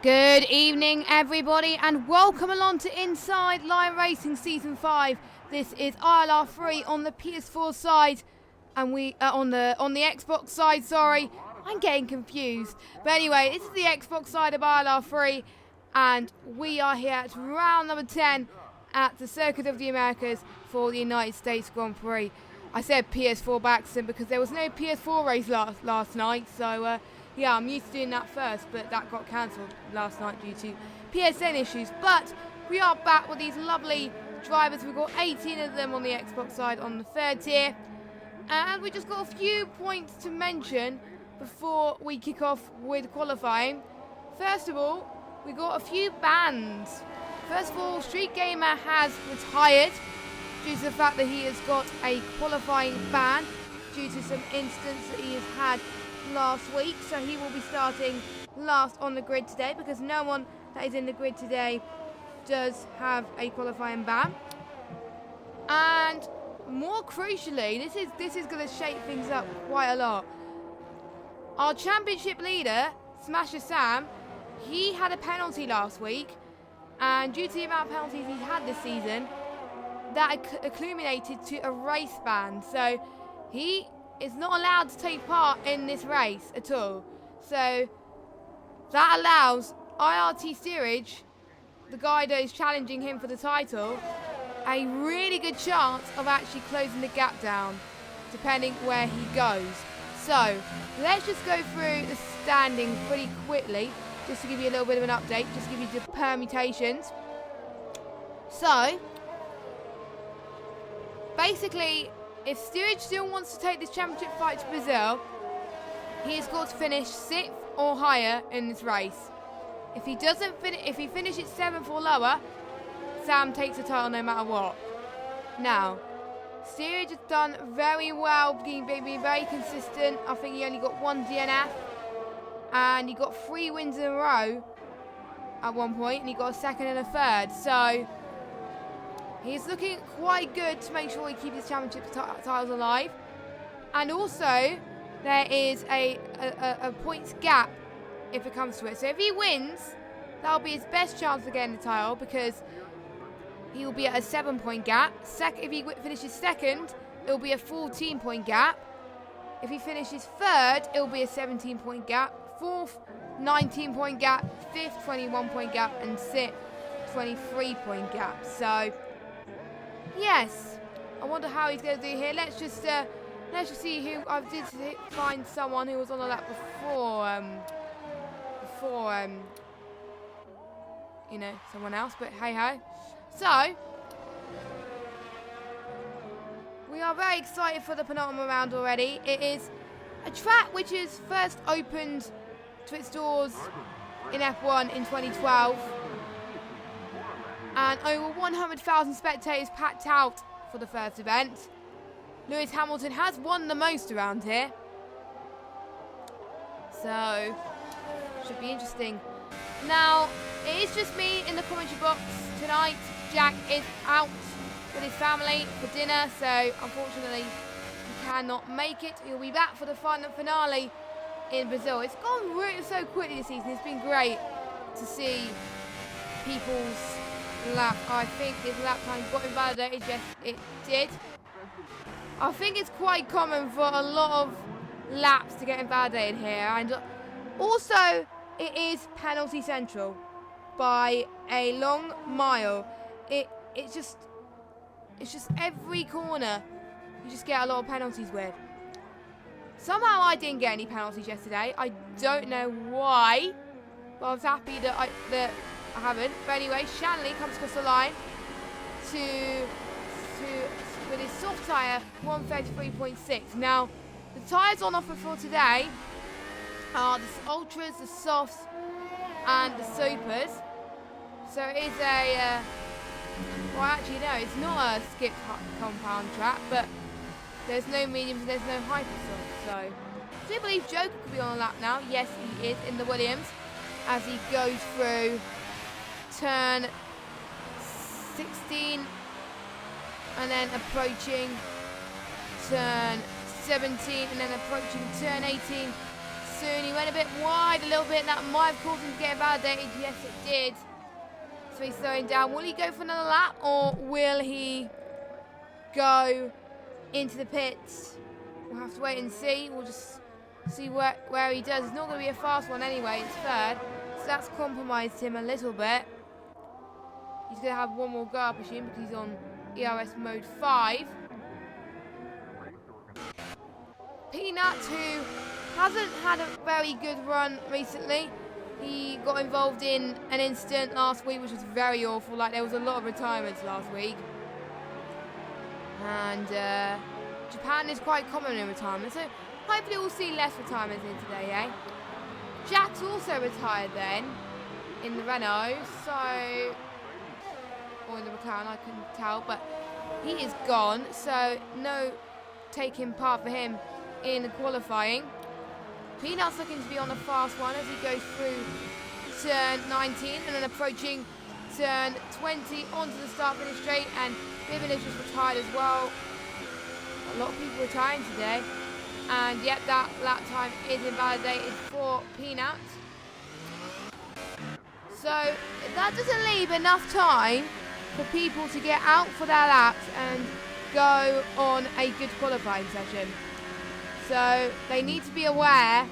Good evening, everybody, and welcome along to Inside Line Racing Season 5. This is ILR3 on the PS4 side, and we on the Xbox side. Sorry, I'm getting confused. But anyway, this is the Xbox side of ILR3, and we are here at round number 10 at the Circuit of the Americas for the United States Grand Prix. I said PS4 by accident because there was no PS4 race last night, so yeah, I'm used to doing that first, but that got cancelled last night due to PSN issues. But we are back with these lovely drivers. We've got 18 of them on the Xbox side on the third tier. And we just got a few points to mention before we kick off with qualifying. First of all, we got a few bans. First of all, Street Gamer has retired due to the fact that he has got a qualifying ban due to some incidents that he has had last week, so he will be starting last on the grid today because no one that is in the grid today does have a qualifying ban. And more crucially, this is going to shake things up quite a lot. Our championship leader, Smasher Sam, he had a penalty last week, and due to the amount of penalties he's had this season, that accumulated to a race ban. So he is not allowed to take part in this race at all. So that allows IRT Steerage, the guy that is challenging him for the title, a really good chance of actually closing the gap down, depending where he goes. So let's just go through the standing pretty quickly, just to give you a little bit of an update, just to give you the permutations. So basically, if Steerage still wants to take this championship fight to Brazil, he has got to finish 6th or higher in this race. If he finishes 7th or lower, Sam takes the title no matter what. Now, Steerage has done very well, being very consistent. I think he only got 1 DNF, and he got 3 wins in a row at one point, and he got a 2nd and a 3rd. So he's looking quite good to make sure he keeps his championship titles alive. And also, there is a points gap if it comes to it. So if he wins, that'll be his best chance of getting the title because he will be at a 7-point gap. If he finishes 2nd, it will be a 14-point gap. If he finishes 3rd, it will be a 17-point gap. 4th, 19-point gap. 5th, 21-point gap. And 6th, 23-point gap. So yes, I wonder how he's going to do here. Let's just see who I did find someone who was on the lap before you know, someone else. But hey ho. So we are very excited for the penultimate round already. It is a track which is first opened to its doors in F1 in 2012. And over 100,000 spectators packed out for the first event. Lewis Hamilton has won the most around here. So, should be interesting. Now, it is just me in the commentary box tonight. Jack is out with his family for dinner, so unfortunately he cannot make it. He'll be back for the final finale in Brazil. It's gone really so quickly this season. It's been great to see people's lap. I think his lap time got invalidated. Yes, it did. I think it's quite common for a lot of laps to get invalidated here, and also it is penalty central by a long mile. It's just every corner you just get a lot of penalties with. Somehow I didn't get any penalties yesterday. I don't know why, but I was happy that I haven't. But anyway, Shanley comes across the line with his soft tyre 133.6. Now, the tyres on offer for today are the Ultras, the Softs, and the Supers. So it is a well, actually no, it's not a skipped compound track, but there's no mediums and there's no hyper-soft. So I do believe Joker could be on the lap now. Yes, he is in the Williams as he goes through turn 16 and then approaching turn 17 and then approaching turn 18, soon. He went a bit wide a little bit. That might have caused him to get validated. Yes, it did. So he's slowing down. Will he go for another lap, or will he go into the pits? We'll have to wait and see. We'll just see where he does. It's not going to be a fast one anyway. It's third. So that's compromised him a little bit. He's going to have one more go, I presume, because he's on ERS mode 5. Peanut, who hasn't had a very good run recently. He got involved in an incident last week, which was very awful. Like, there was a lot of retirements last week. And Japan is quite common in retirement, so hopefully we'll see less retirements in today, eh? Jack's also retired then in the Renault, so... or in the McLaren, I couldn't tell, but he is gone, so no taking part for him in the qualifying. Peanut's looking to be on a fast one as he goes through turn 19 and then approaching turn 20 onto the start-finish straight, and Bibbin is just retired as well. A lot of people retiring today, and yet that lap time is invalidated for Peanut. So that doesn't leave enough time for people to get out for their laps and go on a good qualifying session. So they need to be aware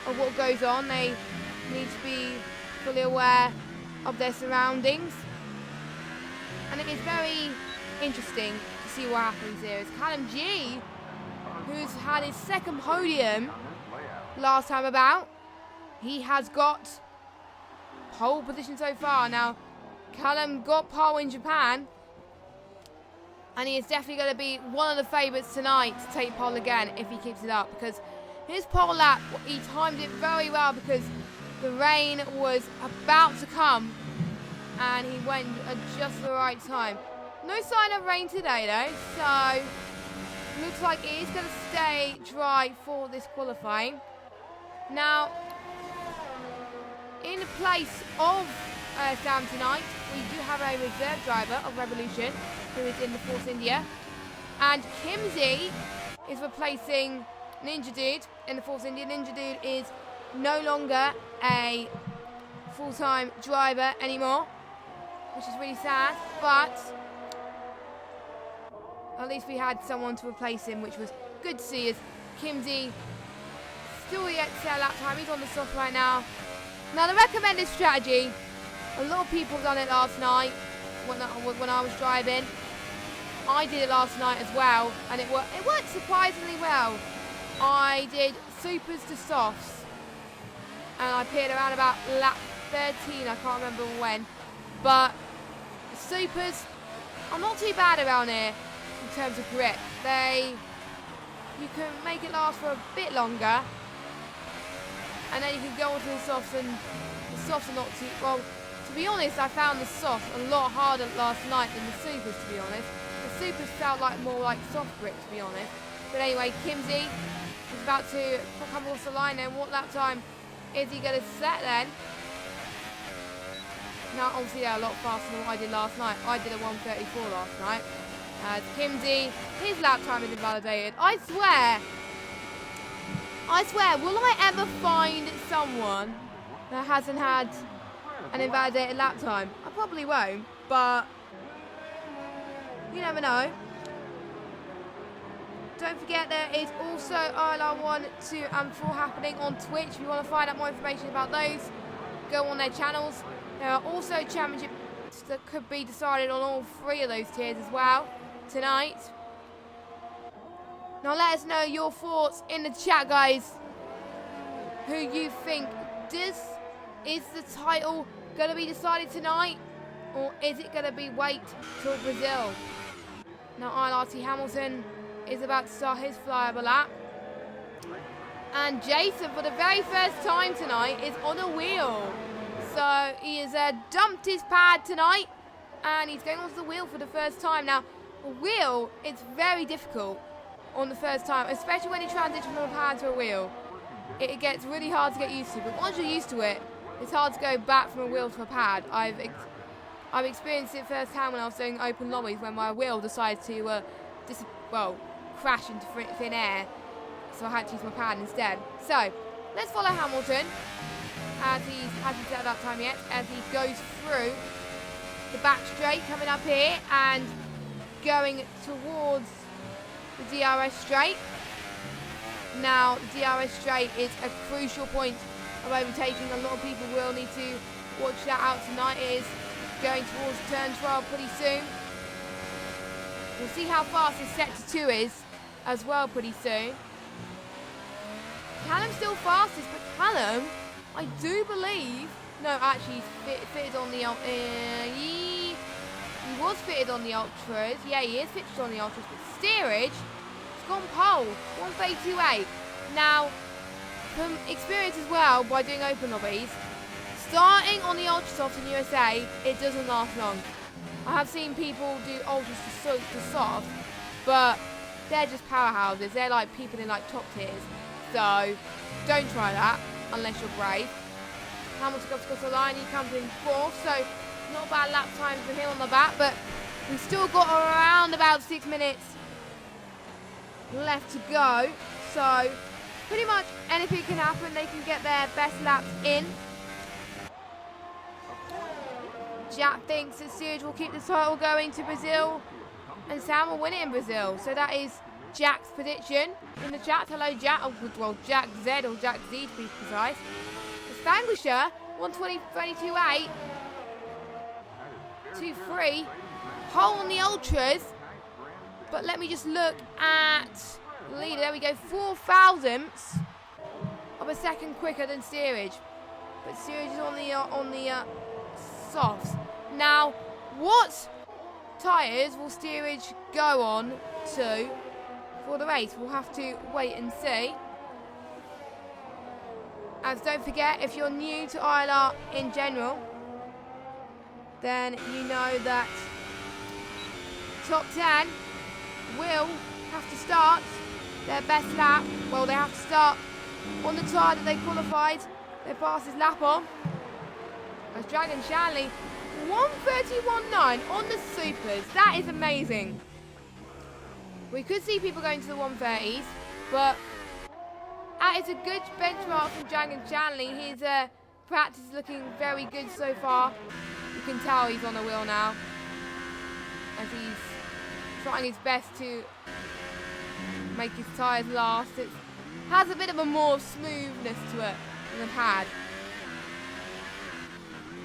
of what goes on. They need to be fully aware of their surroundings. And it is very interesting to see what happens here. It's Callum G, who's had his second podium last time about. He has got pole position so far. Now, Callum got pole in Japan, and he is definitely going to be one of the favourites tonight to take pole again if he keeps it up, because his pole lap, he timed it very well because the rain was about to come and he went at just the right time. No sign of rain today though, so looks like it is going to stay dry for this qualifying. Now, in place of Sam tonight, we do have a reserve driver of Revolution who is in the Force India, and Kimsey is replacing Ninja Dude in the Force India. Ninja Dude is no longer a full-time driver anymore, which is really sad, but at least we had someone to replace him, which was good to see, as Kimsey still yet to set a lap time. He's on the soft right now. Now, the recommended strategy, a lot of people have done it last night when I was driving. I did it last night as well, and it worked surprisingly well. I did supers to softs, and I appeared around about lap 13, I can't remember when. But supers are not too bad around here in terms of grip. You can make it last for a bit longer, and then you can go onto the softs, and the softs are not too, well, to be honest, I found the softs a lot harder last night than the supers, to be honest. The supers felt more like soft grip, to be honest. But anyway, Kimsey is about to come off the line then. What lap time is he going to set then? Now, obviously, they're a lot faster than what I did last night. I did a 1:34 last night. As Kimsey, his lap time is invalidated. I swear, will I ever find someone that hasn't had an invalidated lap time? I probably won't, but you never know. Don't forget, there is also ILR1, 2 and 4 happening on Twitch. If you want to find out more information about those, go on their channels. There are also championships that could be decided on all 3 of those tiers as well tonight. Now let us know your thoughts in the chat, guys. Who you think is the title going to be decided tonight, or is it going to be wait till Brazil? Now ILR3 Hamilton is about to start his flyable lap, and Jason, for the very first time tonight, is on a wheel. So he has dumped his pad tonight, and he's going onto the wheel for the first time. Now, a wheel, it's very difficult on the first time, especially when you transition from a pad to a wheel. It gets really hard to get used to, but once you're used to it, it's hard to go back from a wheel to a pad. I've experienced it firsthand when I was doing open lobbies, when my wheel decided to crash into thin air, so I had to use my pad instead. So let's follow Hamilton as he hasn't set that time yet, as he goes through the back straight, coming up here and going towards the DRS straight. Now, the DRS straight is a crucial point of overtaking. A lot of people will need to watch that out tonight. It is going towards turn 12 pretty soon. We'll see how fast the sector 2 is as well pretty soon. Callum's still fastest, but Callum, I do believe, no, actually he's fitted on the, he was fitted on the Ultras. Yeah, he is fitted on the Ultras, but steerage has gone pole, 132.8. Now, from experience as well, by doing open lobbies, starting on the Ultrasoft in USA, it doesn't last long. I have seen people do Ultras to soft, but they're just powerhouses. They're like people in like top tiers. So, don't try that unless you're brave. Hamilton comes across the line, he comes in 4th, so not a bad lap time for him on the back, but we've still got around about 6 minutes left to go. So, pretty much anything can happen. They can get their best laps in. Jack thinks that Steerage will keep the title going to Brazil and Sam will win it in Brazil. So that is Jack's prediction in the chat. Hello, Jack. Oh, well, Jack Z or Jack Z to be precise. Extinguisher, 120.32.8. 2-3. Hole on the Ultras. But let me just look at the leader. There we go. 4 thousandths of a second quicker than Steerage. But Steerage is on the softs. Now, what tyres will Steerage go on to for the race? We'll have to wait and see. As don't forget, if you're new to ILR in general, then you know that top 10 will have to start their best lap. Well, they have to start on the tyre that they qualified their fastest lap on. As Dragon Shanley, 1:31.9 on the supers. That is amazing. We could see people going to the 1:30s, but that is a good benchmark from Dragon Shanley. His practice is looking very good so far. You can tell he's on the wheel now, as he's trying his best to make his tyres last. It has a bit of a more smoothness to it than the pad.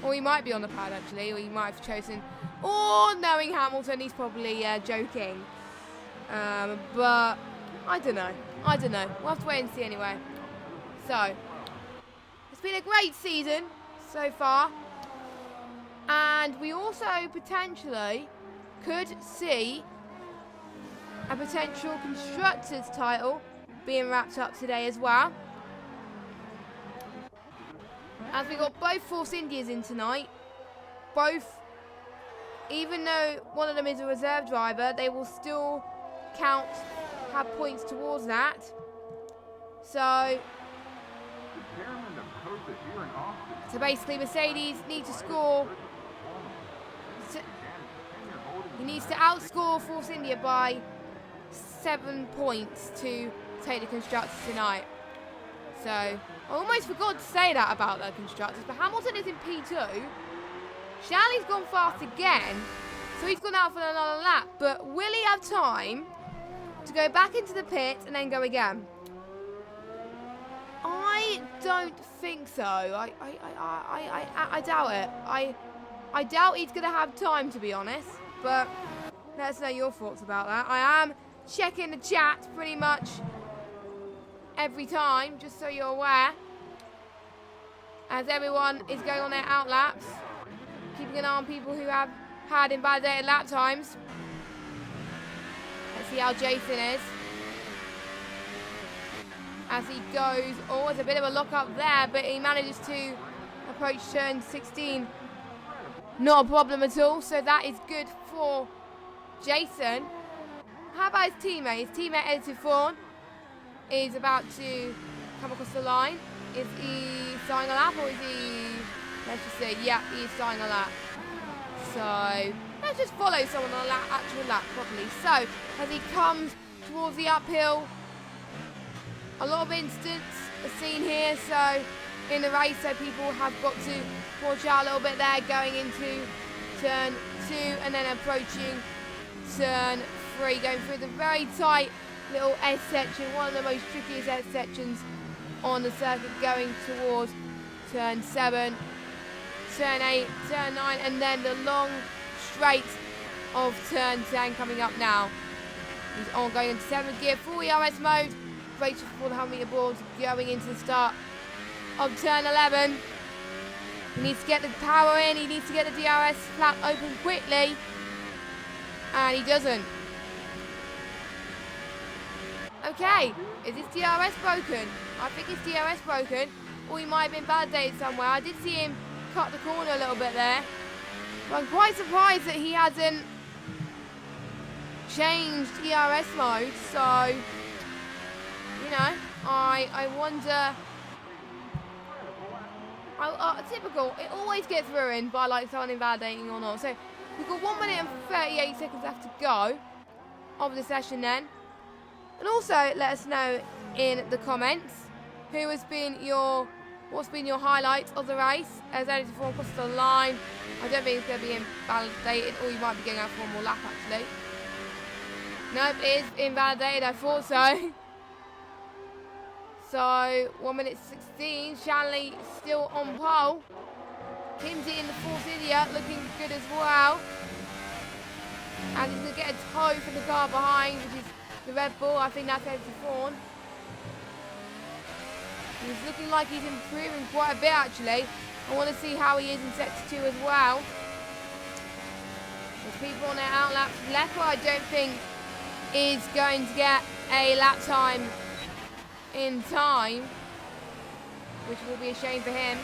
Or he might be on the pad actually, or he might have chosen, or knowing Hamilton, he's probably joking. But I don't know. We'll have to wait and see anyway. So, it's been a great season so far. And we also potentially could see a potential Constructors title being wrapped up today as well. As we got both Force Indias in tonight. Both, even though one of them is a reserve driver, they will still count, have points towards that. So basically Mercedes need to score. He needs to outscore Force India by 7 points to take the Constructors tonight. So I almost forgot to say that about the Constructors, but Hamilton is in P2. Shanley's gone fast again, so he's gone out for another lap. But will he have time to go back into the pit and then go again? I don't think so. I doubt it. I doubt he's going to have time, to be honest. But let us know your thoughts about that. I am checking the chat pretty much every time, just so you're aware, as everyone is going on their out laps, keeping an eye on people who have had invalidated lap times. Let's see how Jason is as he goes. Oh, it's a bit of a lock up there, but he manages to approach turn 16. Not a problem at all, so that is good for Jason. How about his teammate? His teammate Editor Fawn is about to come across the line. Is he starting a lap, or is he, let's just say, yeah, he is starting a lap. So let's just follow someone on a actual lap properly. So as he comes towards the uphill, a lot of the scene here, so in the race, so people have got to watch out a little bit there, going into turn 2 and then approaching turn 3, going through the very tight little S section, one of the most trickiest S sections on the circuit, going towards turn 7, turn 8, turn 9, and then the long straight of turn 10 coming up now. He's on, going into 7th gear, full ERS mode, braces for the 100 meter boards, going into the start of turn 11. He needs to get the power in, he needs to get the DRS flap open quickly, and he doesn't. Okay, is his DRS broken? I think his DRS broken, or he might have been validated somewhere. I did see him cut the corner a little bit there, but I'm quite surprised that he hasn't changed ERS mode, so, you know, I wonder. Typical, it always gets ruined by like someone invalidating or not. So we've got 1 minute and 38 seconds left to go of the session then. And also let us know in the comments what's been your highlight of the race. As only to form across the line. I don't think it's going to be invalidated, or you might be going out for one more lap actually. Nope, it is invalidated, I thought so. So 1 minute 16, Shanley still on pole. Kimsey in the Force India looking good as well. And he's going to get a tow from the car behind, which is the Red Bull. I think that's Edison Fawn. He's looking like he's improving quite a bit actually. I want to see how he is in sector 2 as well. There's people on their out laps. Lecker, I don't think, is going to get a lap time in time, which will be a shame for him.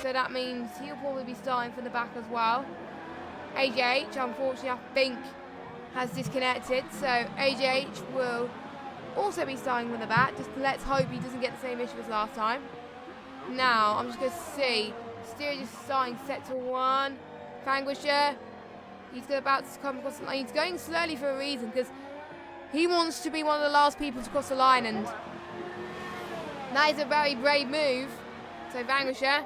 So that means he'll probably be starting from the back as well. AJH, unfortunately, I think has disconnected, so AJH will also be starting from the back. Just let's hope he doesn't get the same issue as last time. Now I'm just going to see Steerage is starting sector 1. Fanguisher, he's about to come across the line. He's going slowly for a reason, because he wants to be one of the last people to cross the line, and that is a very brave move. So Vanquisher,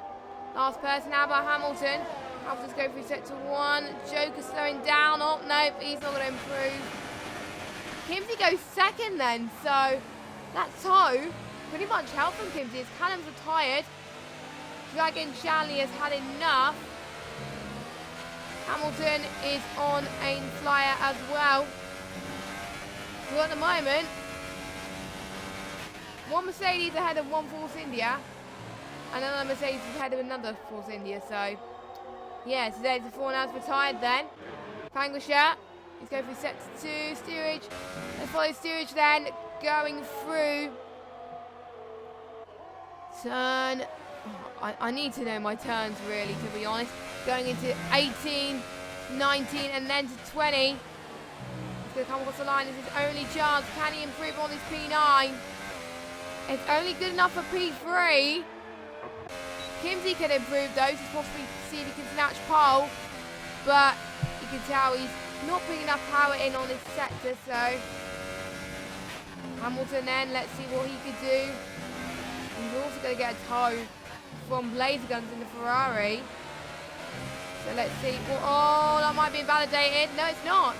last person. How about Hamilton? Hamilton's going through sector 1. Joker slowing down. Oh, nope, he's not going to improve. Kimsey goes second then, so that tow pretty much helped from Kimsey. His cannons are tired. Dragon Shanley has had enough. Hamilton is on a flyer as well. So at the moment, one Mercedes ahead of one Force India, and another Mercedes ahead of another Force India. So, yeah, today's the 4 hours retired then. Fanguisher, he's going through sector 2. Steerage, let's follow Steerage then, going through turn. I need to know my turns really, to be honest. Going into 18, 19, and then to 20. He's going to come across the line. This is his only chance. Can he improve on his P9? It's only good enough for P3. Kimsey can improve those. He's possibly see if he can snatch pole. But you can tell he's not putting enough power in on this sector. So Hamilton then, let's see what he could do. He's also going to get a tow from Blazer Guns in the Ferrari. So let's see. Oh, that might be invalidated. No, it's not.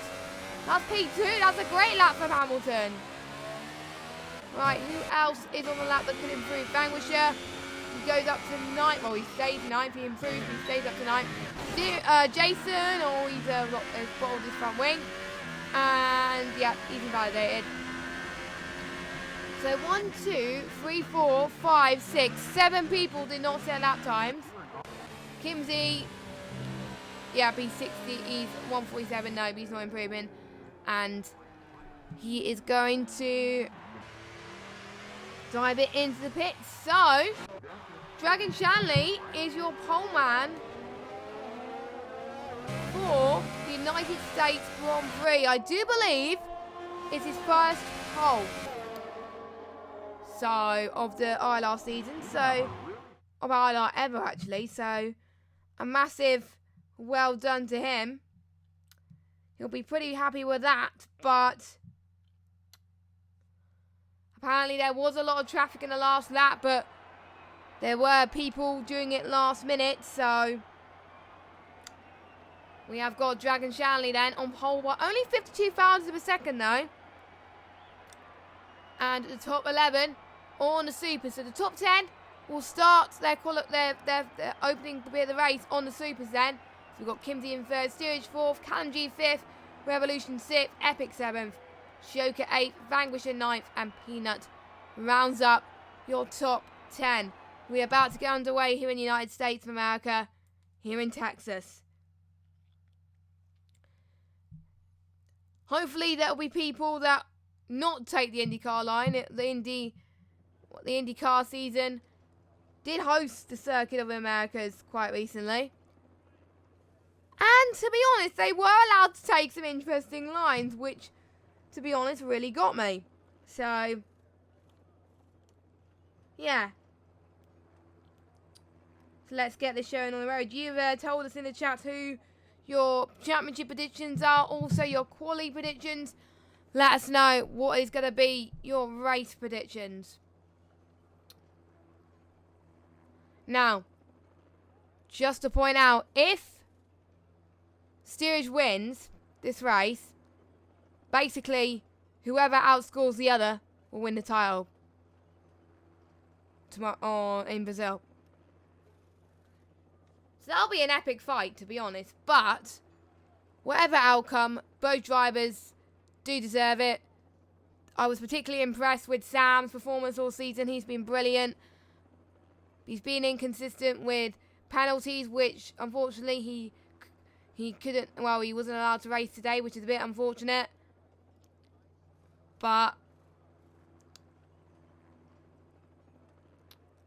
That's P2. That's a great lap from Hamilton. Right, who else is on the lap that could improve? Vanquisher. He goes up to 9th. Well, he stays 9th. He improves. He stays up to 9th. Jason, or he's bottled his front wing. And, yeah, he's invalidated. So 1, 2, 3, 4, 5, 6, 7 people did not set lap times. Kimsey, yeah, P60, he's 147, no, but he's not improving. And he is going to dive it into the pits. So, Dragon Shanley is your pole man for the United States Grand Prix. I do believe it's his first pole. So, of the ILR season, so, of ILR ever actually, so, a massive well done to him. He'll be pretty happy with that, but Apparently there was a lot of traffic in the last lap, but there were people doing it last minute, so we have got Dragon Shanley then on pole. Only 52 thousandths of a second though. And the top 11 on the Supers. So the top 10 will start their opening bit of the race on the Supers then. So we've got Kimsey in third, Steerage fourth, Callum G fifth, Revolution sixth, Epic seventh, Shoka eighth, Vanquisher ninth, and Peanut rounds up your top 10. We're about to get underway here in the United States of America, here in Texas. Hopefully there'll be people that not take the IndyCar line. The IndyCar season did host the Circuit of the Americas quite recently. And to be honest, they were allowed to take some interesting lines, which, to be honest, really got me. So, yeah. So let's get this show on the road. You've told us in the chat who your championship predictions are, also your quali predictions. Let us know what is going to be your race predictions. Now, just to point out, if Steerage wins this race, basically whoever outscores the other will win the title tomorrow in Brazil. So that'll be an epic fight, to be honest. But whatever outcome, both drivers do deserve it. I was particularly impressed with Sam's performance all season. He's been brilliant. He's been inconsistent with penalties, which unfortunately he couldn't. Well, he wasn't allowed to race today, which is a bit unfortunate.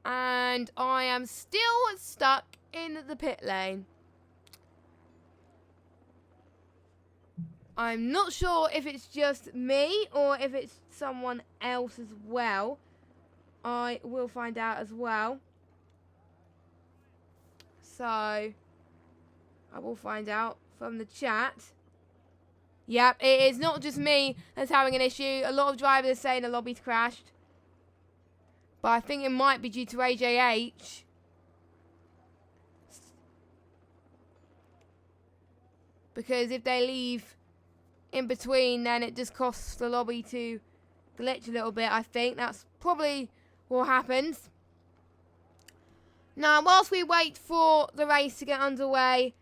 And I am still stuck in the pit lane. I'm not sure if it's just me or if it's someone else as well. I will find out as well. So, I will find out from the chat. Yep, it is not just me that's having an issue. A lot of drivers are saying the lobby's crashed. But I think it might be due to AJH. Because if they leave in between, then it just costs the lobby to glitch a little bit, I think. That's probably what happens. Now, whilst we wait for the race to get underway,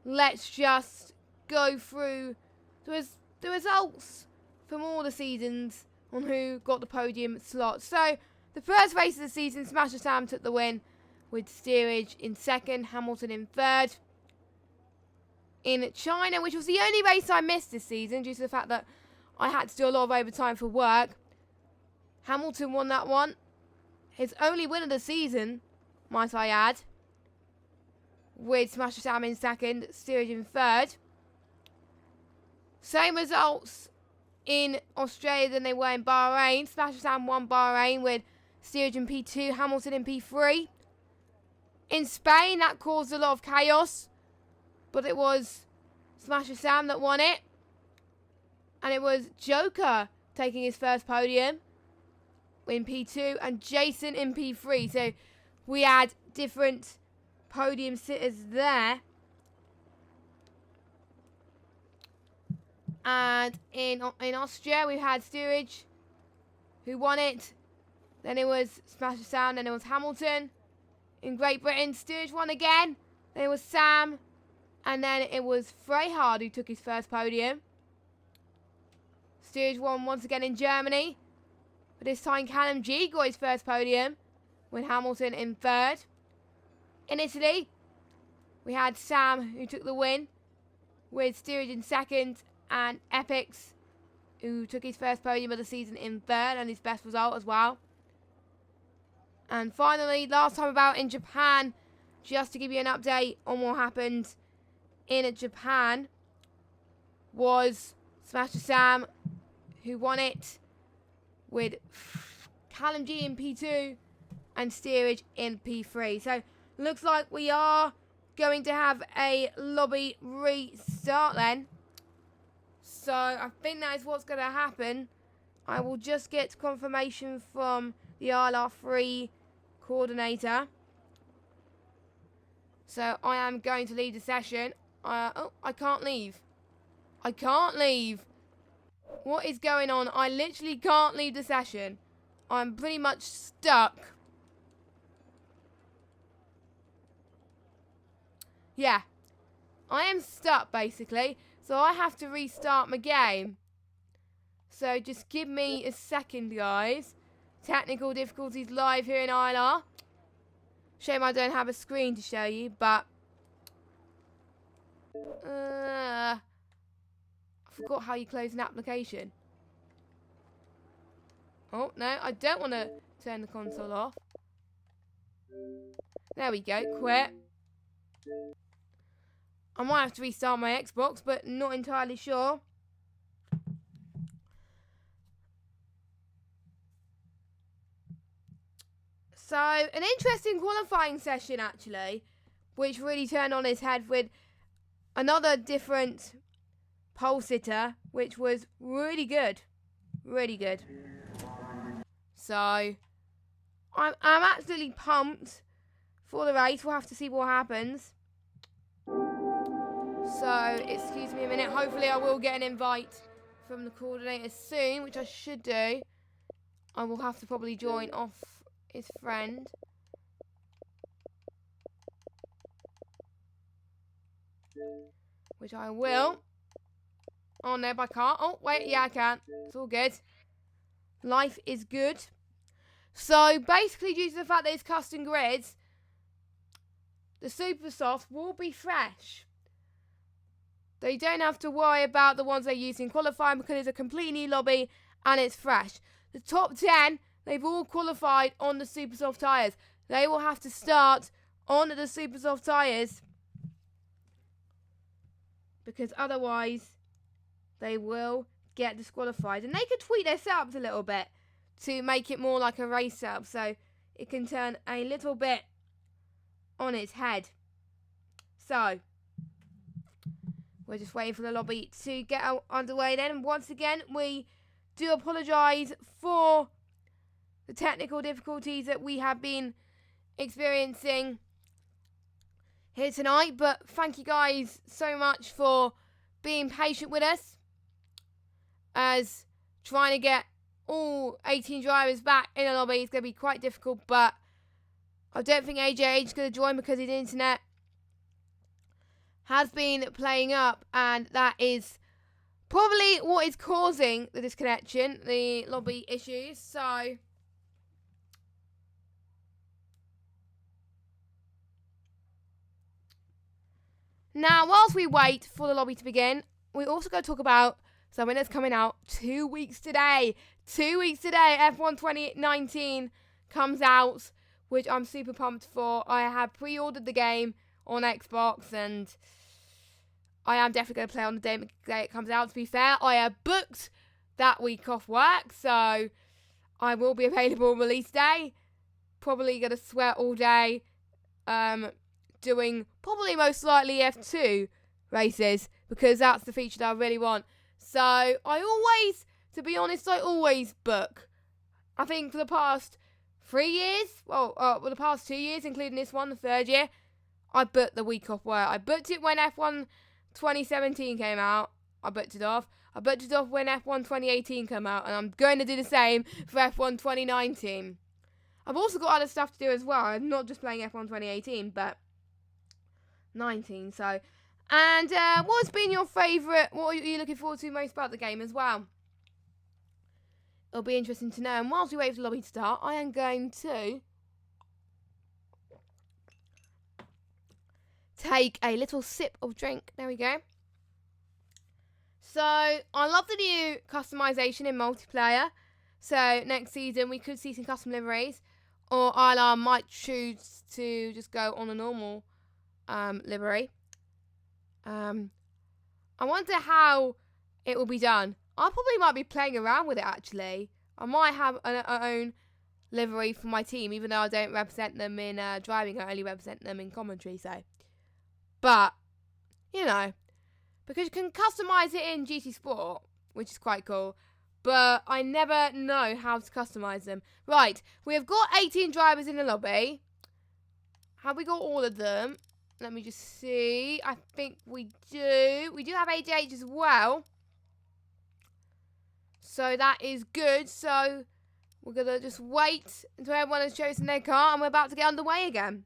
let's just go through the results from all the seasons on who got the podium slot. So, the first race of the season, Smasher Sam took the win with Steerage in second, Hamilton in third. In China, which was the only race I missed this season due to the fact that I had to do a lot of overtime for work, Hamilton won that one. His only win of the season, might I add, with Smasher Sam in second, Steerage in third. Same results in Australia than they were in Bahrain. Smasher Sam won Bahrain with Steerage in P2, Hamilton in P3. In Spain, that caused a lot of chaos, but it was Smasher Sam that won it. And it was Joker taking his first podium in P2 and Jason in P3. So we had different podium sitters there. And in Austria, we had Steerage, who won it. Then it was Smasher Sam, then it was Hamilton. In Great Britain, Steerage won again. Then it was Sam. And then it was Freyhard who took his first podium. Steerage won once again in Germany. But this time Callum G got his first podium with Hamilton in third. In Italy, we had Sam who took the win with Steerage in second and Epix who took his first podium of the season in third and his best result as well. And finally, last time about in Japan, just to give you an update on what happened in Japan, was Smasher Sam who won it with Callum G in P2 and Steerage in P3. So looks like we are going to have a lobby restart then. So I think that is what's going to happen. I will just get confirmation from the ILR3 coordinator. So I am going to leave the session. Oh, I can't leave. I can't leave. What is going on? I literally can't leave the session. I'm pretty much stuck. Yeah. I am stuck, basically. So I have to restart my game. So just give me a second, guys. Technical difficulties live here in ILR. Shame I don't have a screen to show you, but... I forgot how you close an application. Oh, no, I don't want to turn the console off. There we go, quit. I might have to restart my Xbox, but not entirely sure. So, an interesting qualifying session, actually, which really turned on its head with another different pole sitter, which was really good. Really good. So, I'm absolutely pumped for the race. We'll have to see what happens. So, excuse me a minute. Hopefully I will get an invite from the coordinator soon, which I should do. I will have to probably join off his friend. Which I will. Oh, no, I can't. Oh, wait, yeah, I can. It's all good. Life is good. So, basically, due to the fact that it's custom grids, the Super Soft will be fresh. They don't have to worry about the ones they use in qualifying because it's a completely new lobby and it's fresh. The top 10, they've all qualified on the Super Soft tyres. They will have to start on the Super Soft tyres because otherwise they will get disqualified. And they could tweak their setups a little bit to make it more like a race setup so it can turn a little bit on its head. So, we're just waiting for the lobby to get underway then. And once again, we do apologise for the technical difficulties that we have been experiencing here tonight. But thank you guys so much for being patient with us as trying to get all 18 drivers back in the lobby is going to be quite difficult. But I don't think AJ is going to join because his internet has been playing up, and that is probably what is causing the disconnection, the lobby issues. So, now, whilst we wait for the lobby to begin, we also going to talk about something that's coming out 2 weeks today. 2 weeks today, F1 2019 comes out, which I'm super pumped for. I have pre-ordered the game on Xbox, and I am definitely going to play on the day it comes out. To be fair, I have booked that week off work, so I will be available on release day. Probably going to sweat all day, doing probably most likely F2 races, because that's the feature that I really want. So I always, to be honest, I always book. I think for the past 3 years, the past 2 years, including this one, the third year, I booked the week off work. I booked it when F1 2017 came out. I booked it off. I booked it off when F1 2018 came out, and I'm going to do the same for F1 2019. I've also got other stuff to do as well. I'm not just playing F1 2018, but 19. So, and what's been your favourite? What are you looking forward to most about the game as well? It'll be interesting to know. And whilst we wait for the lobby to start, I am going to take a little sip of drink. There we go. So, I love the new customization in multiplayer. So, next season we could see some custom liveries. Or ILR might choose to just go on a normal livery. I wonder how it will be done. I probably might be playing around with it, actually. I might have an own livery for my team, even though I don't represent them in driving. I only represent them in commentary, so. But, you know, because you can customize it in GT Sport, which is quite cool. but I never know how to customize them. Right, we have got 18 drivers in the lobby. Have we got all of them? Let me just see. I think we do. We do have AJH as well. So that is good. So we're going to just wait until everyone has chosen their car and we're about to get underway again.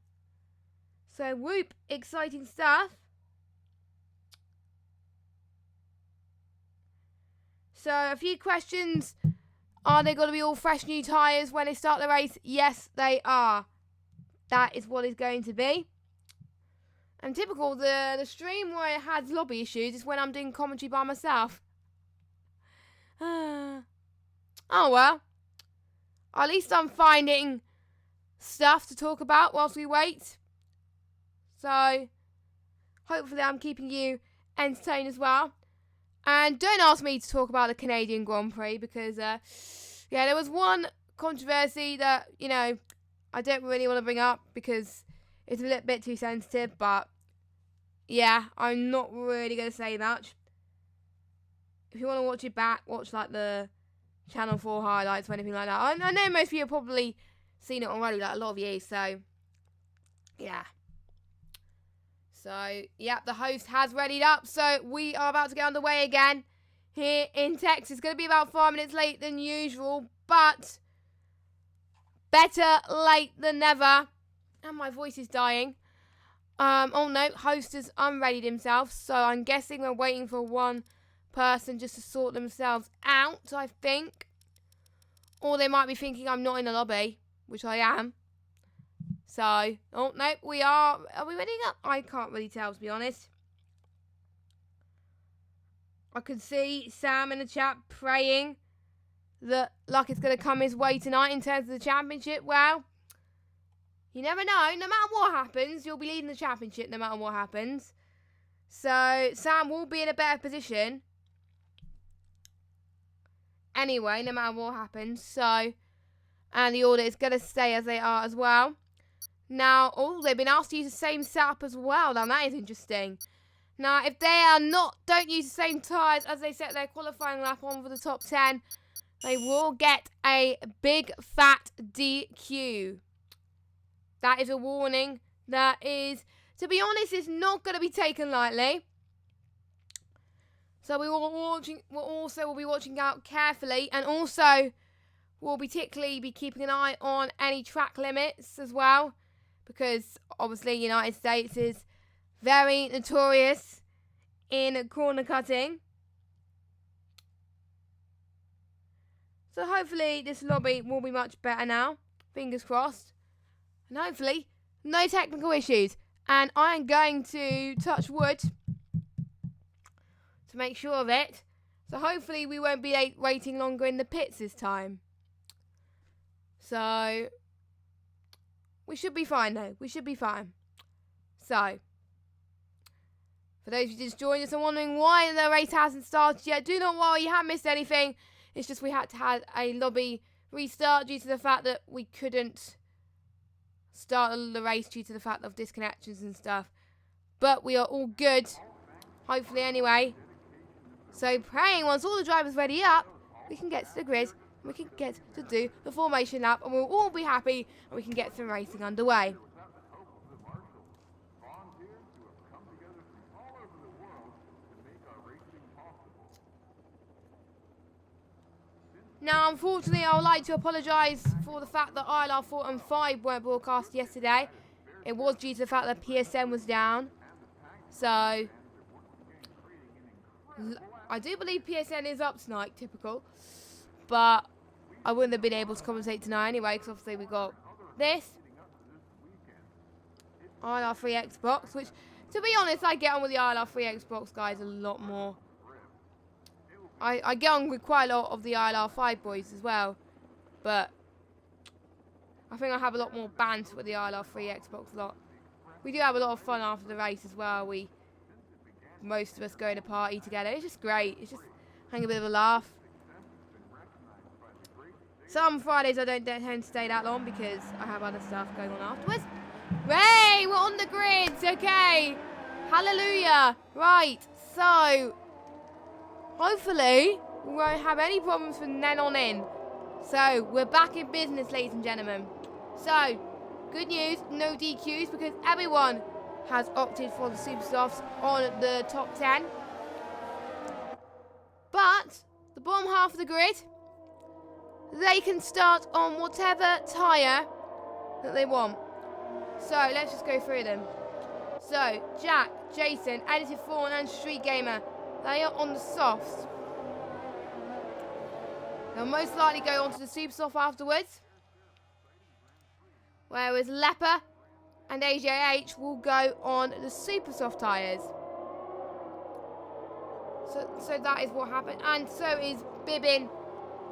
So whoop, exciting stuff. So a few questions. Are they going to be all fresh new tyres when they start the race? Yes, they are. That is what it's going to be. And typical, the stream where it has lobby issues is when I'm doing commentary by myself. Oh well. At least I'm finding stuff to talk about whilst we wait. So, hopefully I'm keeping you entertained as well. And don't ask me to talk about the Canadian Grand Prix because, yeah, there was one controversy that, you know, I don't really want to bring up because it's a little bit too sensitive. But, yeah, I'm not really going to say much. If you want to watch it back, watch, like, the Channel 4 highlights or anything like that. I know most of you have probably seen it already, like a lot of you, so, yeah. So, yeah, the host has readied up, so we are about to get underway again here in Texas. It's going to be about 5 minutes late than usual, but better late than never. And my voice is dying. Oh no, host has unreadied himself, so I'm guessing we're waiting for one person just to sort themselves out, I think. Or they might be thinking I'm not in the lobby, which I am. So, oh no, we are we ready up? I can't really tell, to be honest. I can see Sam in the chat praying that luck is going to come his way tonight in terms of the championship. Well, you never know. No matter what happens, you'll be leading the championship no matter what happens. So, Sam will be in a better position anyway, no matter what happens. So, and the order is going to stay as they are as well. Now, oh, they've been asked to use the same setup as well. Now, that is interesting. Now, if they don't use the same tyres as they set their qualifying lap on for the top 10, they will get a big fat DQ. That is a warning that is, to be honest, is not going to be taken lightly. So we will also be watching out carefully, and also we'll particularly be keeping an eye on any track limits as well, because obviously United States is very notorious in corner cutting. So hopefully this lobby will be much better now. Fingers crossed. And hopefully no technical issues. And I am going to touch wood to make sure of it. So hopefully we won't be waiting longer in the pits this time. So we should be fine though. We should be fine. So, for those who just joined us and wondering why the race hasn't started yet, do not worry, you haven't missed anything. It's just we had to have a lobby restart due to the fact that we couldn't start the race due to the fact of disconnections and stuff. But we are all good, hopefully anyway. So praying once all the drivers ready up, we can get to the grid, and we can get to do the formation lap, and we'll all be happy, and we can get some racing underway. Now, unfortunately, I would like to apologise for the fact that ILR4 and 5 weren't broadcast yesterday. It was due to the fact that PSN was down. So, I do believe PSN is up tonight, typical. But I wouldn't have been able to compensate tonight anyway, because obviously we got this. ILR3 Xbox, which, to be honest, I get on with the ILR3 Xbox guys a lot more. I get on with quite a lot of the ILR5 boys as well, but I think I have a lot more banter with the ILR3 Xbox lot. We do have a lot of fun after the race as well. Most of us go to party together. It's just great. It's just having a bit of a laugh. Some Fridays I don't tend to stay that long because I have other stuff going on afterwards. Ray, we're on the grids. Okay. Hallelujah. Right. So, hopefully, we won't have any problems from then on in. So, we're back in business, ladies and gentlemen. So, good news, no DQs because everyone has opted for the Super Softs on the top 10. But, the bottom half of the grid, they can start on whatever tyre that they want. So, let's just go through them. So, Jack, Jason, Edited Fawn and Street Gamer, they are on the softs. They'll most likely go on to the Super Soft afterwards. Whereas Leper and AJH will go on the Super Soft tyres. So that is what happened. And so is Bibbin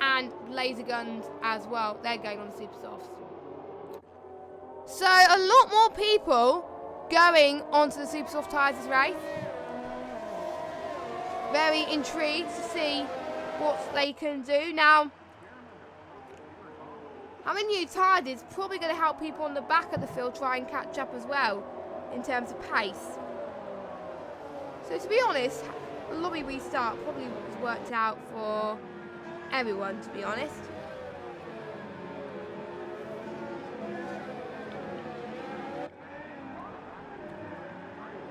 and Laser Guns as well. They're going on the Super Softs. So a lot more people going onto the Super Soft tyres this race. Very intrigued to see what they can do. Now, having new tyres is probably going to help people on the back of the field try and catch up as well in terms of pace. So to be honest, a lobby restart probably has worked out for everyone, to be honest.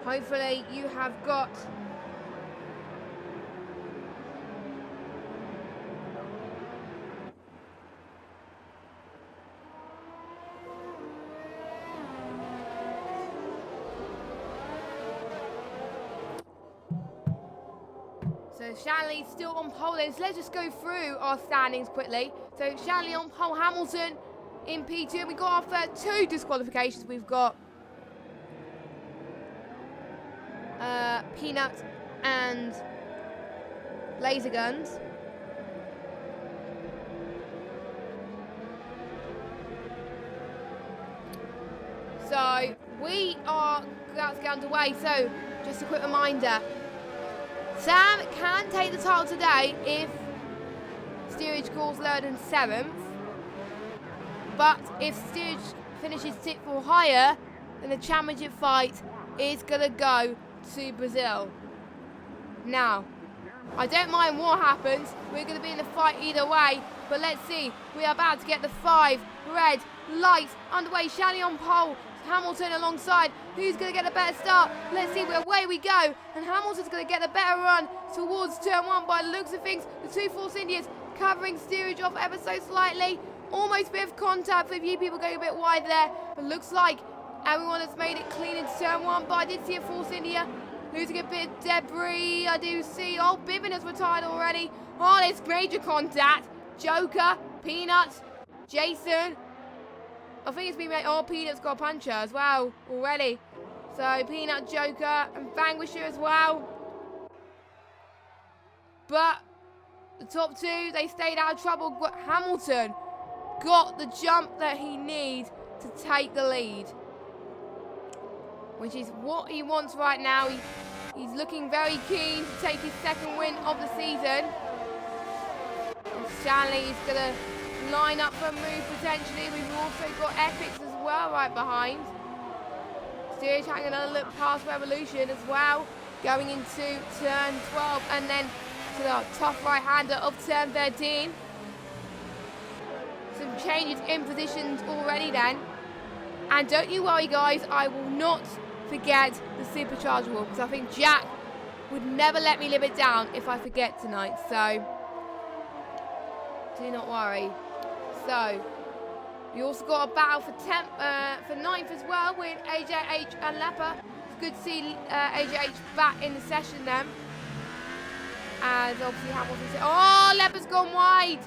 Hopefully you have got so Shanley's still on pole then, so let's just go through our standings quickly. So Shanley on pole, Hamilton in P2, and we've got our first two disqualifications. We've got Peanut and Laser Guns. So we are about to get underway. So just a quick reminder, Sam can take the title today if steerage scores lower than 7th. But if steerage finishes 6th or higher, then the championship fight is going to go to Brazil. Now, I don't mind what happens. We're going to be in the fight either way. But let's see. We are about to get the 5 red lights underway. Shanley on pole. Hamilton alongside. Who's going to get a better start? Let's see. Away we go. And Hamilton's going to get the better run towards turn 1 by the looks of things. The two Force Indians covering steerage off ever so slightly. Almost a bit of contact for a few people going a bit wide there. But looks like everyone has made it clean into turn 1. But I did see a Force India losing a bit of debris. I do see. Oh, Bibbin has retired already. Oh, there's major contact. Joker, Peanuts, Jason. I think it's been made. Oh, Peanut's got a puncher as well already. So Peanut, Joker, and Vanquisher as well. But the top two, they stayed out of trouble. But Hamilton got the jump that he needs to take the lead, which is what he wants right now. He's looking very keen to take his second win of the season. And Shanley is going to line up for a move potentially. We've also got Epics as well right behind. Steerage having another look past Revolution as well, going into turn 12 and then to the tough right-hander of turn 13. Some changes in positions already then. And don't you worry guys, I will not forget the supercharger wall, because I think Jack would never let me live it down if I forget tonight, so do not worry. So we also got a battle for 9th as well with AJH and Leper. It's good to see AJH back in the session then, as obviously Hamilton said, oh, Leper's gone wide.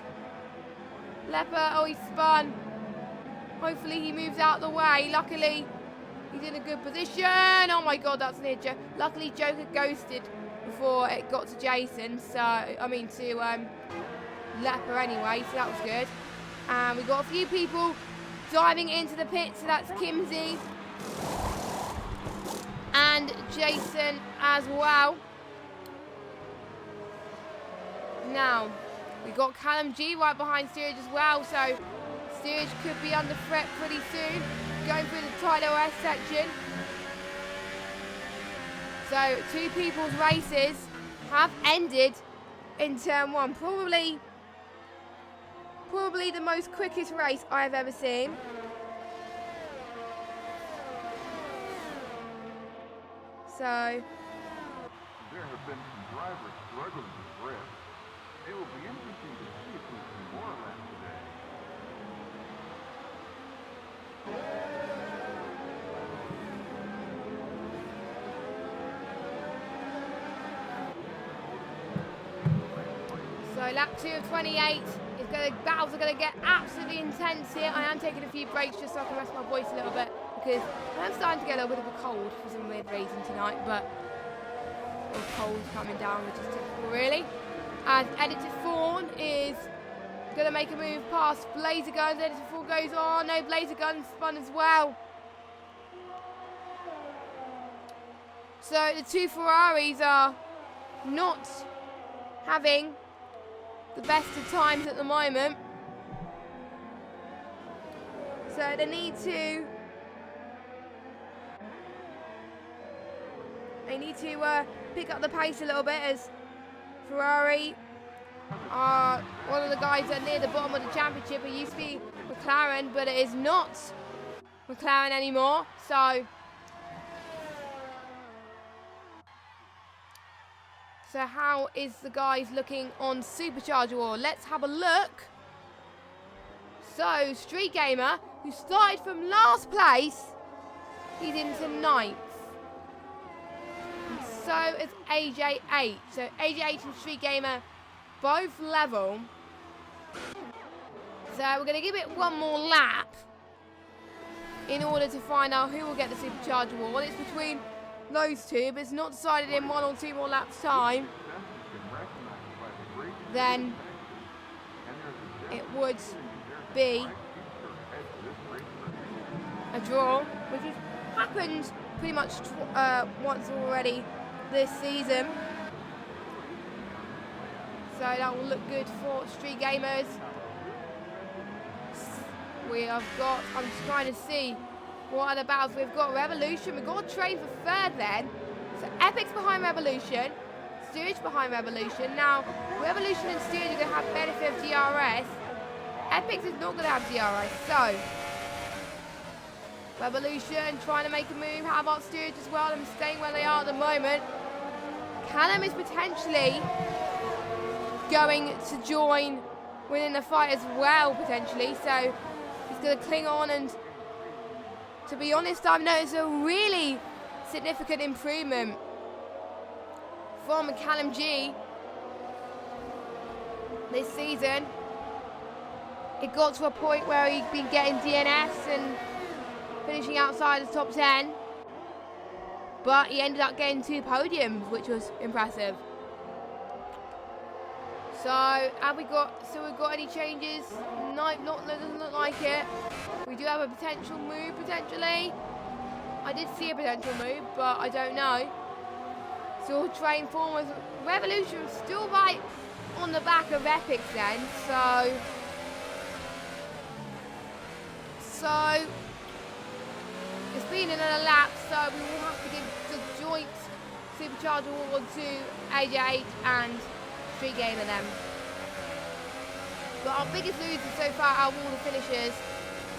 Leper, oh, he spun. Hopefully he moves out of the way. Luckily he's in a good position. Oh my god, that's near Joker. Luckily Joker ghosted before it got to Jason. So, I mean to Leper anyway, so that was good. And we got a few people diving into the pit. So that's Kimsey and Jason as well. Now, we got Callum G right behind steerage as well. So steerage could be under threat pretty soon. Going through the tight OS section. So two people's races have ended in turn one. Probably the most quickest race I have ever seen. So there have been some drivers struggling with grip. It will be interesting to see if we see more of that today. So lap 2 of 28. Battles are going to get absolutely intense here. I am taking a few breaks just so I can rest my voice a little bit because I'm starting to get a little bit of a cold for some weird reason tonight, but a cold coming down, which is typical really. And Editor Fawn is going to make a move past Blazer Guns. Editor Fawn goes on. No, Blazer Guns spun as well. So the two Ferraris are not having the best of times at the moment. So they need to pick up the pace a little bit, as Ferrari are one of the guys that are near the bottom of the championship. It used to be McLaren, but it is not McLaren anymore. So how is the guys looking on Supercharger War? Let's have a look. So Street Gamer, who started from last place, he's into 9th. And so is AJ8. So AJ8 and Street Gamer both level. So we're going to give it one more lap in order to find out who will get the Supercharger War. Well, it's between those two, but it's not decided in 1 or 2 more laps time. Then it would be a draw, which has happened pretty much once already this season. So that will look good for Street Gamers. We have got, I'm just trying to see what other battles we've got. Revolution, we've got a train for 3rd then. So Epic's behind Revolution, Steerage behind Revolution. Now, Revolution and Steerage are going to have benefit of DRS. Epic's is not going to have DRS, so Revolution trying to make a move. How about Steerage as well? Them staying where they are at the moment. Callum is potentially going to join within the fight as well, potentially. So he's going to cling on, and to be honest, I've noticed a really significant improvement from Callum G this season. It got to a point where he'd been getting DNS and finishing outside the top 10, but he ended up getting 2 podiums, which was impressive. So have we got any changes? No, doesn't look like it. We do have a potential move, potentially. I did see a potential move, but I don't know. So train forward. Revolution still right on the back of Epic then, so it's been another lap, so we will have to give the joint Supercharger award to AJ8 and Street Gamer then. But our biggest loser so far out of all the finishers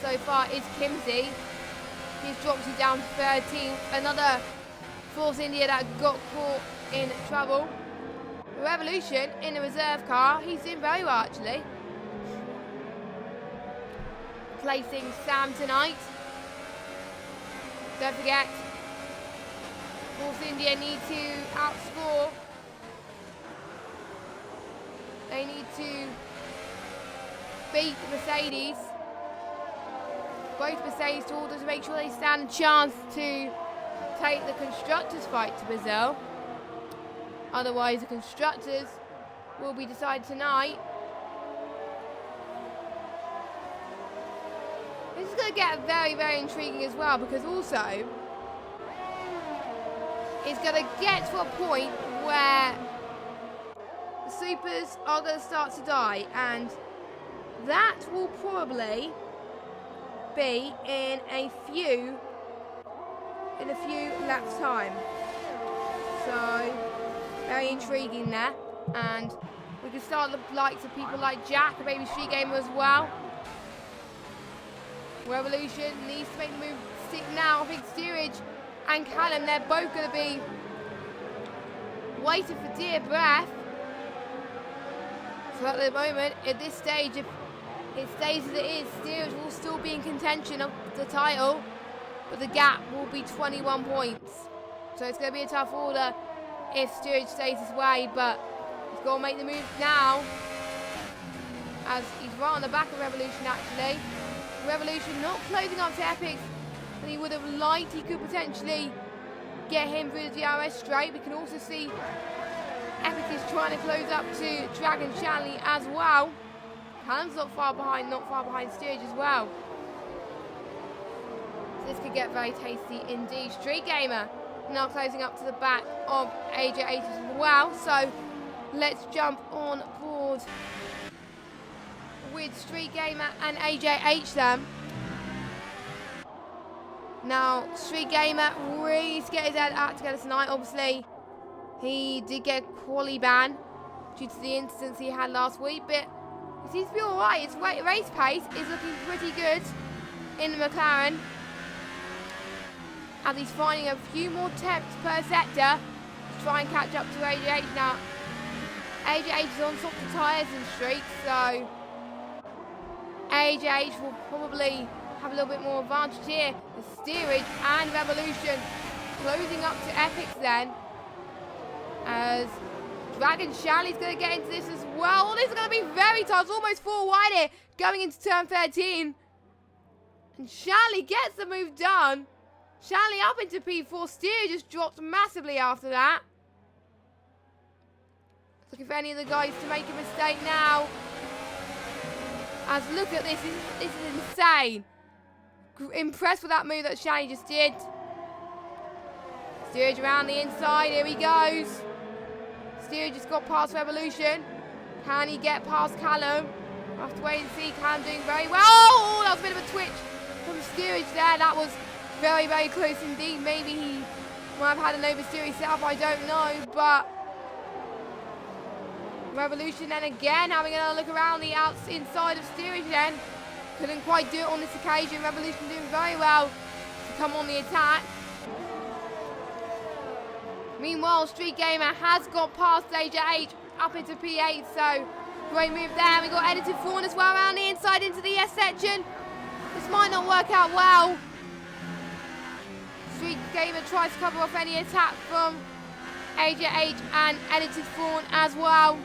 so far is Kimsey. He's dropped you down to 13th. Another Force India that got caught in trouble. Revolution in the reserve car. He's doing very well actually. Placing Sam tonight. Don't forget, Force India need to outscore. They need to beat Mercedes. Both Mercedes to order to make sure they stand a chance to take the constructors fight to Brazil. Otherwise the constructors will be decided tonight. This is going to get very, very intriguing as well, because also it's going to get to a point where the supers are going to start to die, and that will probably be in a few laps time. So very intriguing there, and We can start the likes of people like Jack, and maybe Street Gamer as well. Revolution needs to make the move stick now. I think Steerage and Callum, they're both going to be waiting for dear breath. So at the moment, at this stage, if it stays as it is, Steerage will still be in contention of the title, but the gap will be 21 points. So it's going to be a tough order if Steerage stays his way, but he's got to make the move now, as he's right on the back of Revolution actually. Revolution not closing up to Epic, and he would have liked. He could potentially get him through the DRS straight. We can also see Epic is trying to close up to Dragon Shanley as well. Callum's not far behind Steerage as well. So this could get very tasty indeed. Street Gamer now closing up to the back of AJ8 as well. So let's jump on board with Street Gamer and AJ8 then. Now, Street Gamer really needs to get his head out together tonight. Obviously, he did get a quali ban due to the incidents he had last week, but he seems to be alright. His race pace is looking pretty good in the McLaren, as he's finding a few more temps per sector to try and catch up to AJ8 now. AJ8 is on softer tyres than Street, so AJ8 will probably have a little bit more advantage here. The Steerage and Revolution closing up to Epic then, as Dragon Shanley's going to get into this as well. Oh, this is going to be very tough. It's almost 4 wide here going into turn 13. And Shanley gets the move done. Shanley up into P4. Steerage just dropped massively after that. Looking for any of the guys to make a mistake now. As look at this. This is insane. Impressed with that move that Shanley just did. Steerage around the inside. Here he goes. Steerage just got past Revolution. Can he get past Callum? We'll have to wait and see. Callum doing very well. Oh, that was a bit of a twitch from Steerage there. That was very, very close indeed. Maybe he might have had an oversteering setup. I don't know. But Revolution then again having another look around the inside of Steerage then. Couldn't quite do it on this occasion. Revolution doing very well to come on the attack. Meanwhile, Street Gamer has got past AJ8 up into P8, so great move there. We got edited forward as well around the inside into the S section. This might not work out well. Street Gamer tries to cover off any attack from AJ8 and edited forward as well.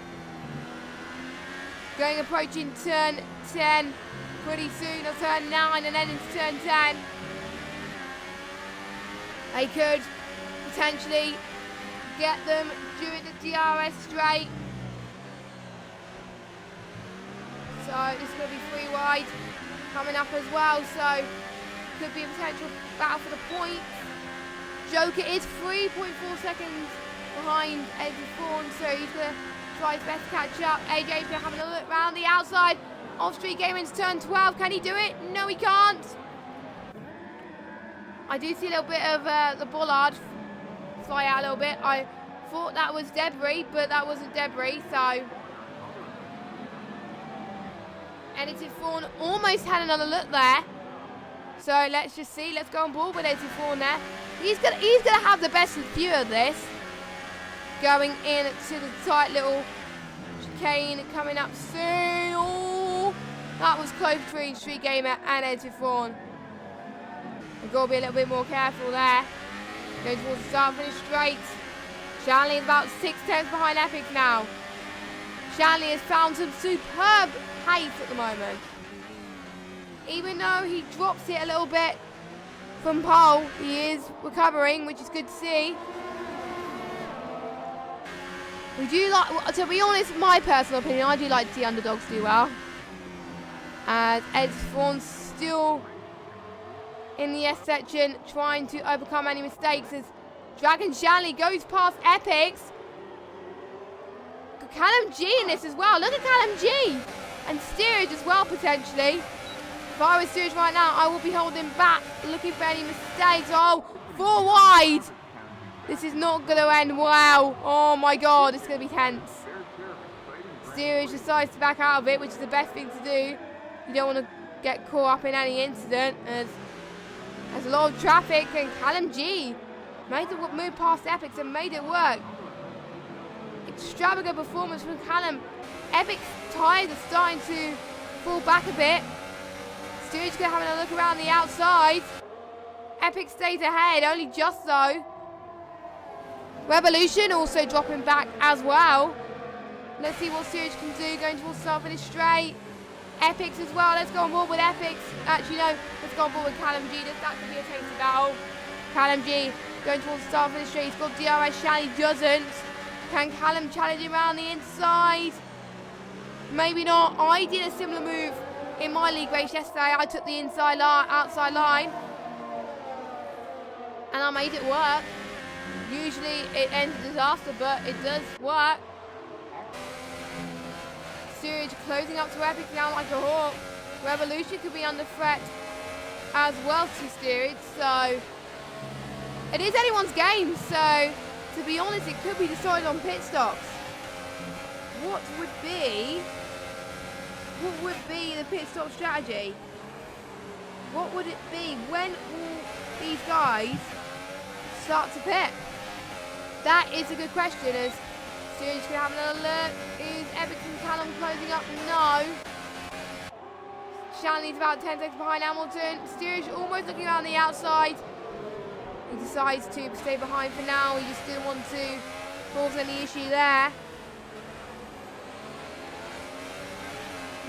Approaching turn 10 pretty soon, or turn 9 and then into turn 10. They could potentially get them during the DRS straight. So this is going to be 3 wide coming up as well, so could be a potential battle for the points. Joker is 3.4 seconds behind Eddie Fawn, so he's going to try his best to catch up. AJ's going to having a look round the outside of Street Gamer into turn 12. Can he do it? No, he can't. I do see a little bit of the bollard fly out a little bit. I thought that was debris, but that wasn't debris, so Edited Fawn almost had another look there. So let's just see. Let's go on board with Edited Fawn there. He's gonna have the best view of this. Going into the tight little chicane coming up soon. Oh, that was close between Street Gamer and Edited Fawn. We've got to be a little bit more careful there. Going towards the start finish straight. Shanley is about 6 tenths behind Epic now. Shanley has found some superb pace at the moment. Even though he drops it a little bit from pole, he is recovering, which is good to see. We do like, to be honest, my personal opinion, I do like to see underdogs do well. And Ed Fawn's still in the S section, trying to overcome any mistakes as Dragon Shanley goes past Epics. Callum G in this as well. Look at Callum G. And Steerage as well, potentially. If I was Steerage right now, I will be holding back, looking for any mistakes. Oh, 4 wide. This is not going to end well. Oh my God, it's going to be tense. Steerage decides to back out of it, which is the best thing to do. You don't want to get caught up in any incident, as there's a lot of traffic, and Callum G made the move past Epics and made it work. Extravagant performance from Callum. Epic's tyres are starting to fall back a bit. Steerage having a look around the outside. Epic stays ahead, only just so. Revolution also dropping back as well. Let's see what Steerage can do, going towards start finish straight. Epics as well, let's go on board with Epics. Actually no, let's go on board with Callum G. That could be a tasty battle. Callum G going towards start finish straight. He's got DRS, Shally doesn't. Can Callum challenge him around the inside? Maybe not. I did a similar move in my league race yesterday. I took the outside line, and I made it work. Usually it ends in disaster, but it does work. Steerage closing up to Epic now like a hawk. Revolution could be under threat as well to Steerage, so it is anyone's game. So to be honest, it could be decided on pit stops. What would be the pit stop strategy? What would it be? When will these guys start to pit? That is a good question. As Steerage can have another look. Is Epic and Callum closing up? No. Shanley's about 10 seconds behind Hamilton. Steerage almost looking around the outside. He decides to stay behind for now. He just didn't want to cause any issue there.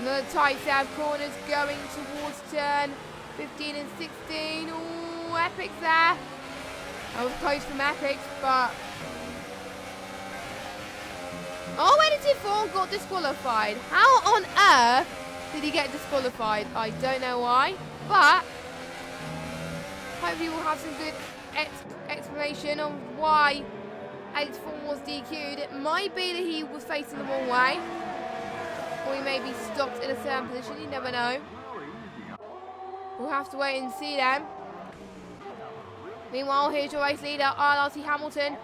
Another tight set of corners going towards turn 15 and 16. Ooh, Epic's there. That was close from Epic, but ILR3 got disqualified. How on earth did he get disqualified? I don't know why, but hopefully we'll have some good explanation on why ILR3 was DQ'd. It might be that he was facing the wrong way, or he may be stopped in a certain position. You never know. We'll have to wait and see then. Meanwhile, here's your race leader, ILR3 Hamilton.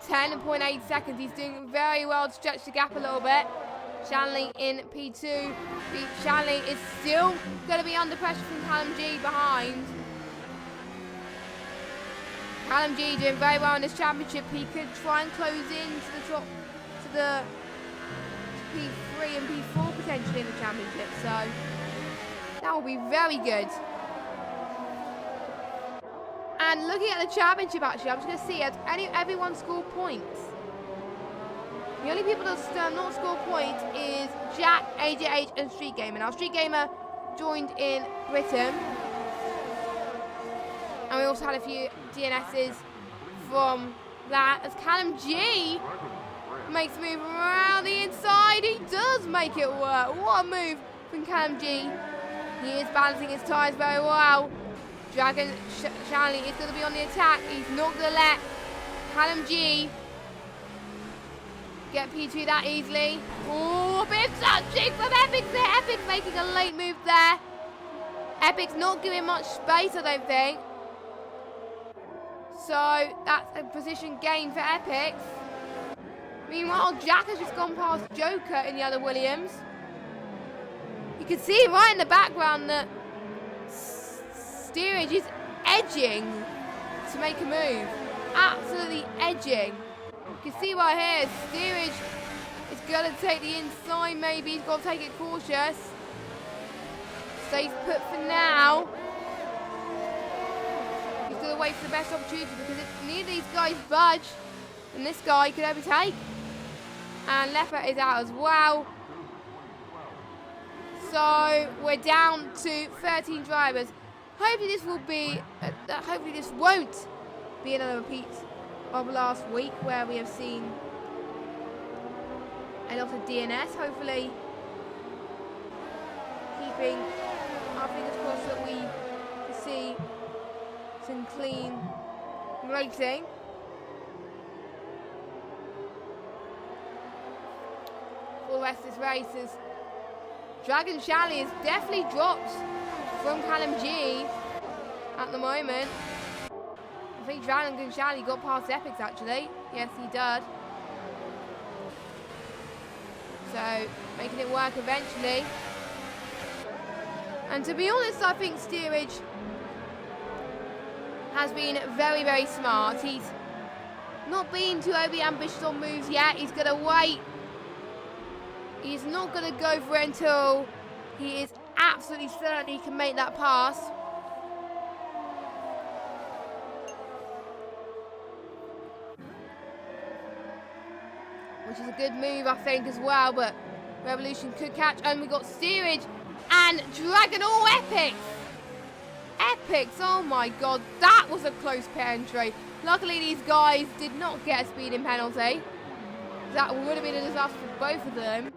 10.8 seconds. He's doing very well to stretch the gap a little bit. Shanley in P2. Shanley is still going to be under pressure from Callum G behind. Callum G doing very well in this championship. He could try and close in to the top, to the P3 and P4 potentially in the championship. So that will be very good. And looking at the championship, actually, I'm just going to see, has everyone scored points? The only people that not score points is Jack, AJH, and Street Gamer. Now, Street Gamer joined in Britain. And we also had a few DNSs from that. As Callum G makes a move around the inside. He does make it work. What a move from Callum G. He is balancing his tyres very well. Dragon Shanley is going to be on the attack. He's not going to let Callum G get P2 that easily. Oh, a bit of touching from Epic there. Epic's making a late move there. Epic's not giving much space, I don't think. So that's a position gain for Epic. Meanwhile, Jack has just gone past Joker in the other Williams. You can see right in the background that Steerage is edging to make a move. Absolutely edging. You can see right here, Steerage is going to take the inside maybe. He's got to take it cautious. Stays put for now. He's going to wait for the best opportunity, because if neither of these guys budge, then this guy could overtake. And Leopard is out as well. So we're down to 13 drivers. Hopefully this will be, hopefully this won't be another repeat of last week, where we have seen a lot of DNS. Hopefully keeping our fingers crossed that we can see some clean racing. For the rest of this race, is Dragon Shally has definitely dropped from Callum G at the moment. I think Dragon Shally got past Epics actually. Yes, he did. So, making it work eventually. And to be honest, I think Steerage has been very, very smart. He's not been too overly ambitious on moves yet. He's going to wait. He's not going to go for it until he is absolutely certain he can make that pass. Which is a good move, I think, as well. But Revolution could catch. And we've got Steerage and Dragon. All Epics. Epics. Oh, my God. That was a close pit entry. Luckily, these guys did not get a speeding penalty. That would have been a disaster for both of them.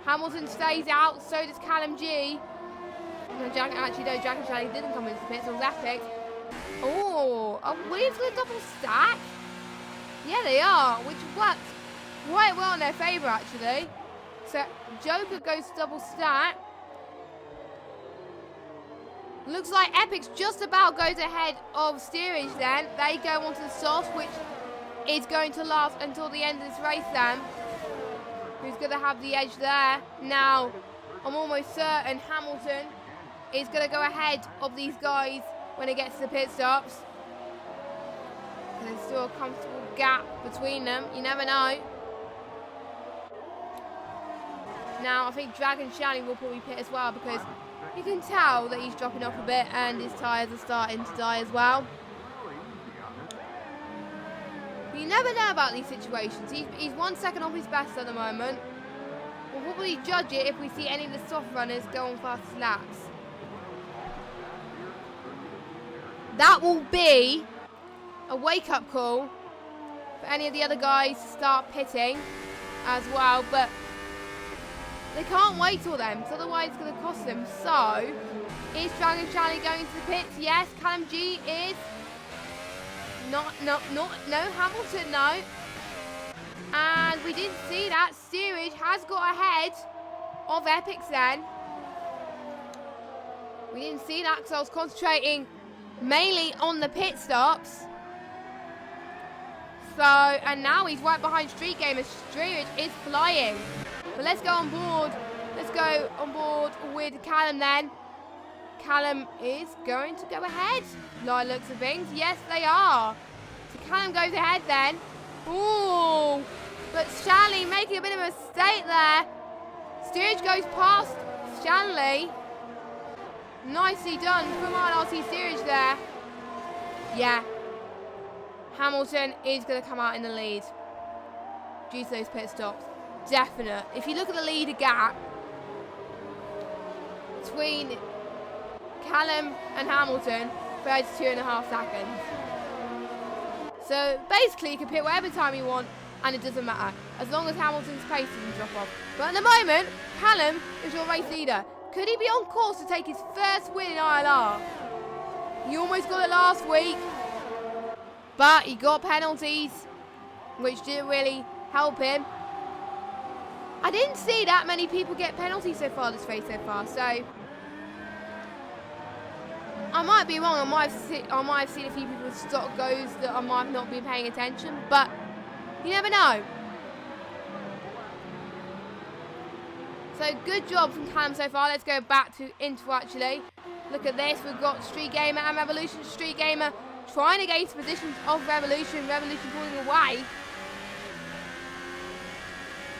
Hamilton stays out. So does Callum G. No, Dragon Charlie didn't come into the pit. So it was Epic. Oh, are Williams going to double stack? Yeah, they are. Which works quite well in their favour, actually. So Joker goes double stack. Looks like Epic's just about goes ahead of Steerage then. They go onto the soft, which is going to last until the end of this race then. Who's going to have the edge there? Now, I'm almost certain Hamilton is going to go ahead of these guys when it gets to the pit stops. There's still a comfortable gap between them. You never know. Now, I think Dragon Shiny will probably pit as well because you can tell that he's dropping off a bit and his tyres are starting to die as well. But you never know about these situations. He's 1 second off his best at the moment. We'll probably judge it if we see any of the soft runners go on fast laps. That will be a wake-up call for any of the other guys to start pitting as well. But they can't wait till then, because otherwise it's going to cost them. So, is Dragon Charlie going to the pits? Yes. Callum G is. No, Hamilton, no. And we didn't see that. Steerage has got ahead of Epics then. We didn't see that because I was concentrating mainly on the pit stops. So, and now he's right behind Street Gamer. Steerage is flying. But let's go on board. Let's go on board with Callum then. Callum is going to go ahead. By the looks of things. Yes, they are. So Callum goes ahead then. Ooh. But Shanley making a bit of a mistake there. Steerage goes past Shanley. Nicely done from ILR3 Steerage there. Yeah. Hamilton is going to come out in the lead due to those pit stops. Definite. If you look at the leader gap between Callum and Hamilton, 32.5 seconds. So basically you can pit whatever time you want and it doesn't matter as long as Hamilton's pace doesn't drop off. But at the moment, Callum is your race leader. Could he be on course to take his first win in ILR? He almost got it last week, but he got penalties, which didn't really help him. I didn't see that many people get penalties so far this race so far, so I might be wrong. I might have seen a few people with stock goes that I might have not been paying attention, but you never know. So good job from Callum so far. Let's go back to Intro actually. Look at this. We've got Street Gamer and Revolution. Street Gamer trying to gain positions of Revolution. Revolution pulling away.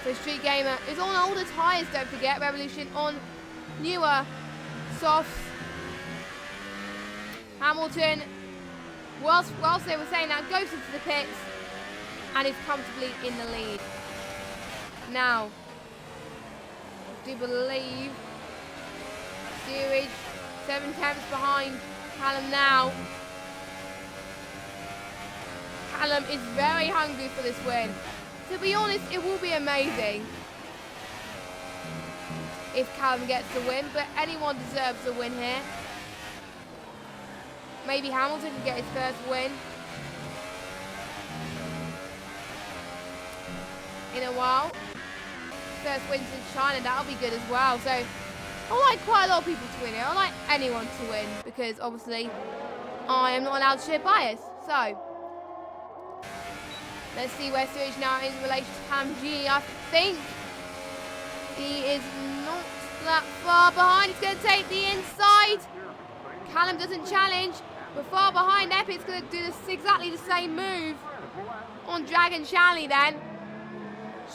So Street Gamer is on older tyres, don't forget. Revolution on newer softs. Hamilton, whilst they were saying that, goes into the pits and is comfortably in the lead. Now, I do believe Steerage 7 tenths behind Callum now. Callum is very hungry for this win. To be honest, it will be amazing if Callum gets the win, but anyone deserves a win here. Maybe Hamilton can get his first win in a while. First win since China, that'll be good as well. So I like quite a lot of people to win here. I like anyone to win because obviously I am not allowed to share bias. So let's see where Steerage now is in relation to Cam G. I think He is not that far behind. He's going to take the inside. Callum doesn't challenge. But far behind, Epic's going to do exactly the same move on Dragon Shanley then.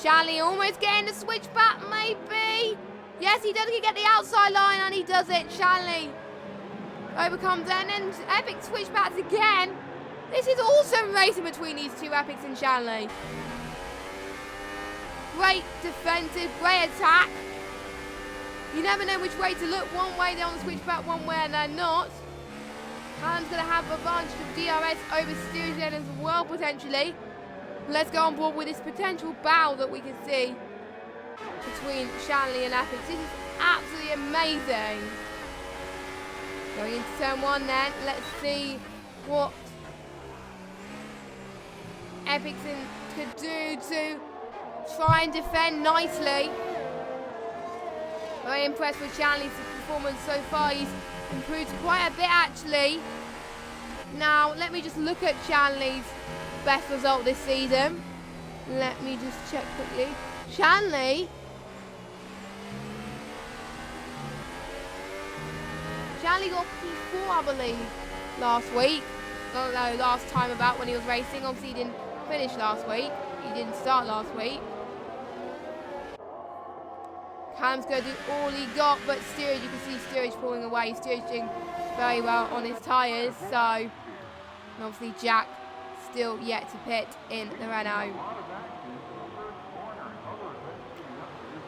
Shanley almost getting the switch back, maybe. Yes, he does get the outside line, and he does it. Shanley overcomes it, and then Epic switch backs again. This is awesome racing between these two Epics and Shanley. Great defensive, great attack. You never know which way to look. One way they're on the switch back, one way and they're not. Callum's going to have a advantage of DRS over Steerage then as well, potentially. Let's go on board with this potential battle that we can see between Shanley and Epic. This is absolutely amazing. Going into turn one then. Let's see what Epic could do to try and defend nicely. Very impressed with Shanley's performance so far. He's improved quite a bit actually. Now let me just look at Shanley's best result this season. Let me just check quickly. Shanley got P4 I believe last week. No, last time about when he was racing. Obviously he didn't finish last week. He didn't start last week. Callum's going to do all he got, but Steerage, you can see Steerage pulling away. Steerage doing very well on his tyres, so... And obviously Jack still yet to pit in the Renault.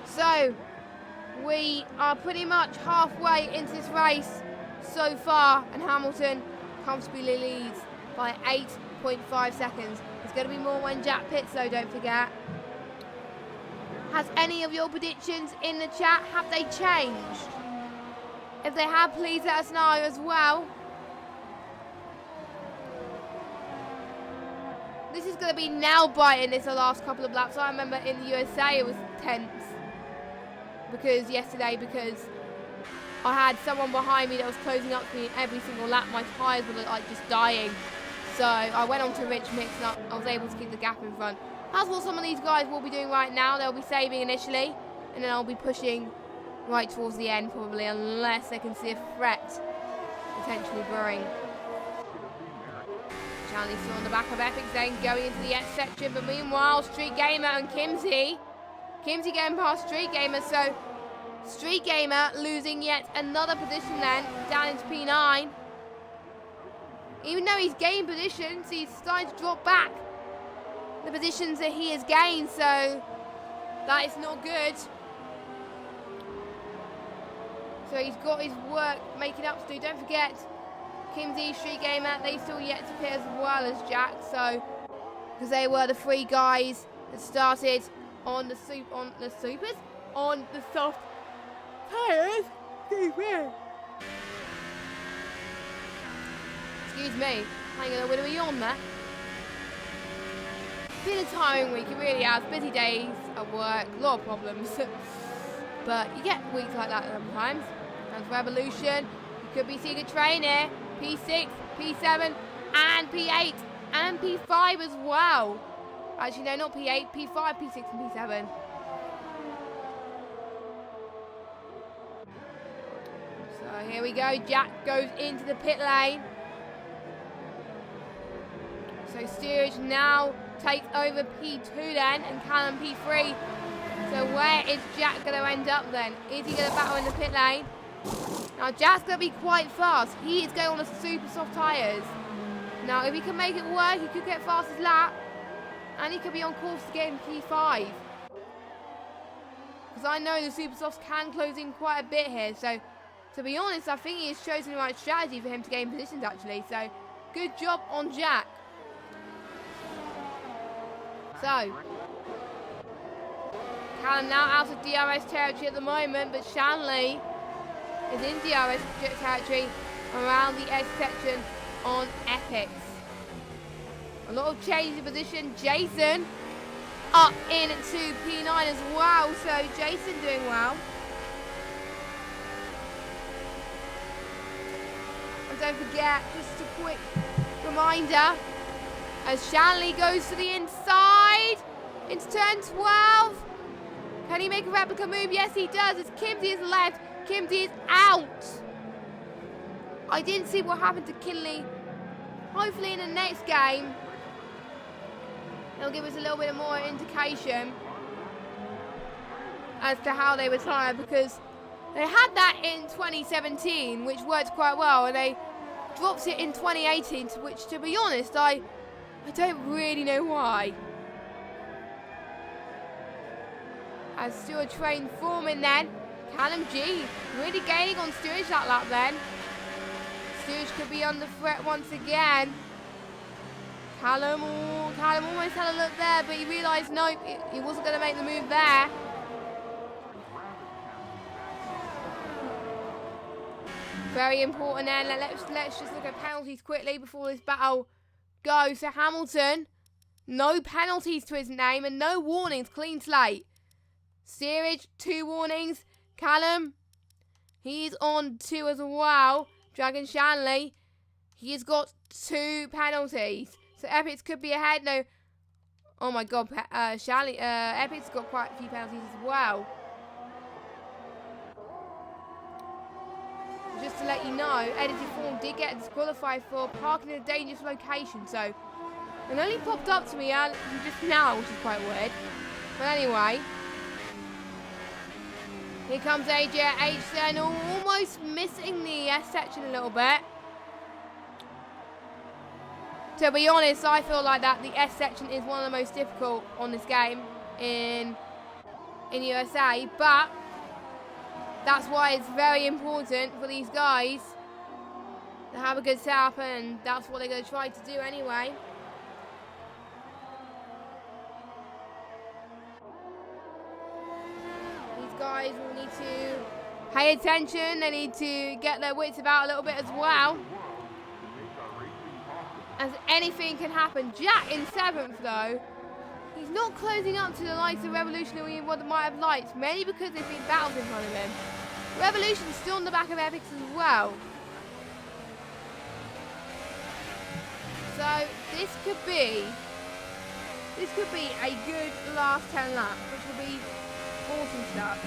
So, we are pretty much halfway into this race so far, and Hamilton comfortably leads by 8.5 seconds. There's going to be more when Jack pits though, don't forget. Has any of your predictions in the chat, have they changed? If they have, please let us know as well. This is going to be nail-biting this the last couple of laps. I remember in the USA it was tense. Because I had someone behind me that was closing up to me every single lap. My tyres were like just dying. So I went on to rich mix and I was able to keep the gap in front. That's what some of these guys will be doing right now. They'll be saving initially, and then I'll be pushing right towards the end probably, unless they can see a threat potentially brewing. Shanley's still on the back of Epic then going into the X section, but meanwhile Street Gamer and Kimsey getting past Street Gamer, so Street Gamer losing yet another position then, down into P9. Even though he's gained positions, he's starting to drop back the positions that he has gained, so that is not good. So he's got his work making up to do. Don't forget, Kimsey, Street Gamer, they still yet to pit as well as Jack, so because they were the three guys that started on the soft tires. Excuse me, hanging a bit of a yawn there. Been a tiring week, it really has. Busy days at work, a lot of problems. But you get weeks like that sometimes. As Revolution, you could be seeing a train here. P6, P7, and P8, and P5 as well. Actually, no, not P8, P5, P6, and P7. So here we go. Jack goes into the pit lane. So Steerage now takes over P2 then, and Callum P3. So where is Jack going to end up then? Is he going to battle in the pit lane? Now Jack's going to be quite fast. He is going on the super soft tyres. Now if he can make it work, he could get fastest lap. And he could be on course to get in P5. Because I know the super softs can close in quite a bit here. So to be honest, I think he has chosen the right strategy for him to gain positions actually. So good job on Jack. So, Callum now out of DRS territory at the moment, but Shanley is in DRS territory around the X section on Epics. A lot of change in position. Jason up into P9 as well, so Jason doing well. And don't forget, just a quick reminder, as Shanley goes to the inside into turn 12. Can he make a replica move? Yes, he does. As Kimsey is left. Kimsey is out. I didn't see what happened to Kinley. Hopefully in the next game, it'll give us a little bit more indication as to how they retire, because they had that in 2017, which worked quite well, and they dropped it in 2018, which, to be honest, I don't really know why. As Stewart train forming then, Callum G really gaining on Stewart that lap then. Stewart could be under threat once again. Callum almost had a look there, but he realised nope, he wasn't going to make the move there. Very important then. Let's just look at penalties quickly before this battle goes. So Hamilton, no penalties to his name and no warnings, clean slate. Steerage, 2 warnings. Callum, he's on 2 as well. Dragon Shanley, he's got 2 penalties. So Epic's could be ahead. No, oh my God, Shanley, Epic's got quite a few penalties as well. Just to let you know, edited form did get disqualified for parking in a dangerous location. So it only popped up to me just now, which is quite weird. But anyway. Here comes AJ then, almost missing the S section a little bit. To be honest, I feel like that the S section is one of the most difficult on this game in USA, but that's why it's very important for these guys to have a good setup, and that's what they're going to try to do anyway. Guys will need to pay attention. They need to get their wits about a little bit as well, as anything can happen. Jack in 7th though, he's not closing up to the likes of Revolution who we might have liked, mainly because there's been battles in front of him. Revolution's still on the back of Epics as well, so this could be a good last 10 laps, which will be awesome stuff.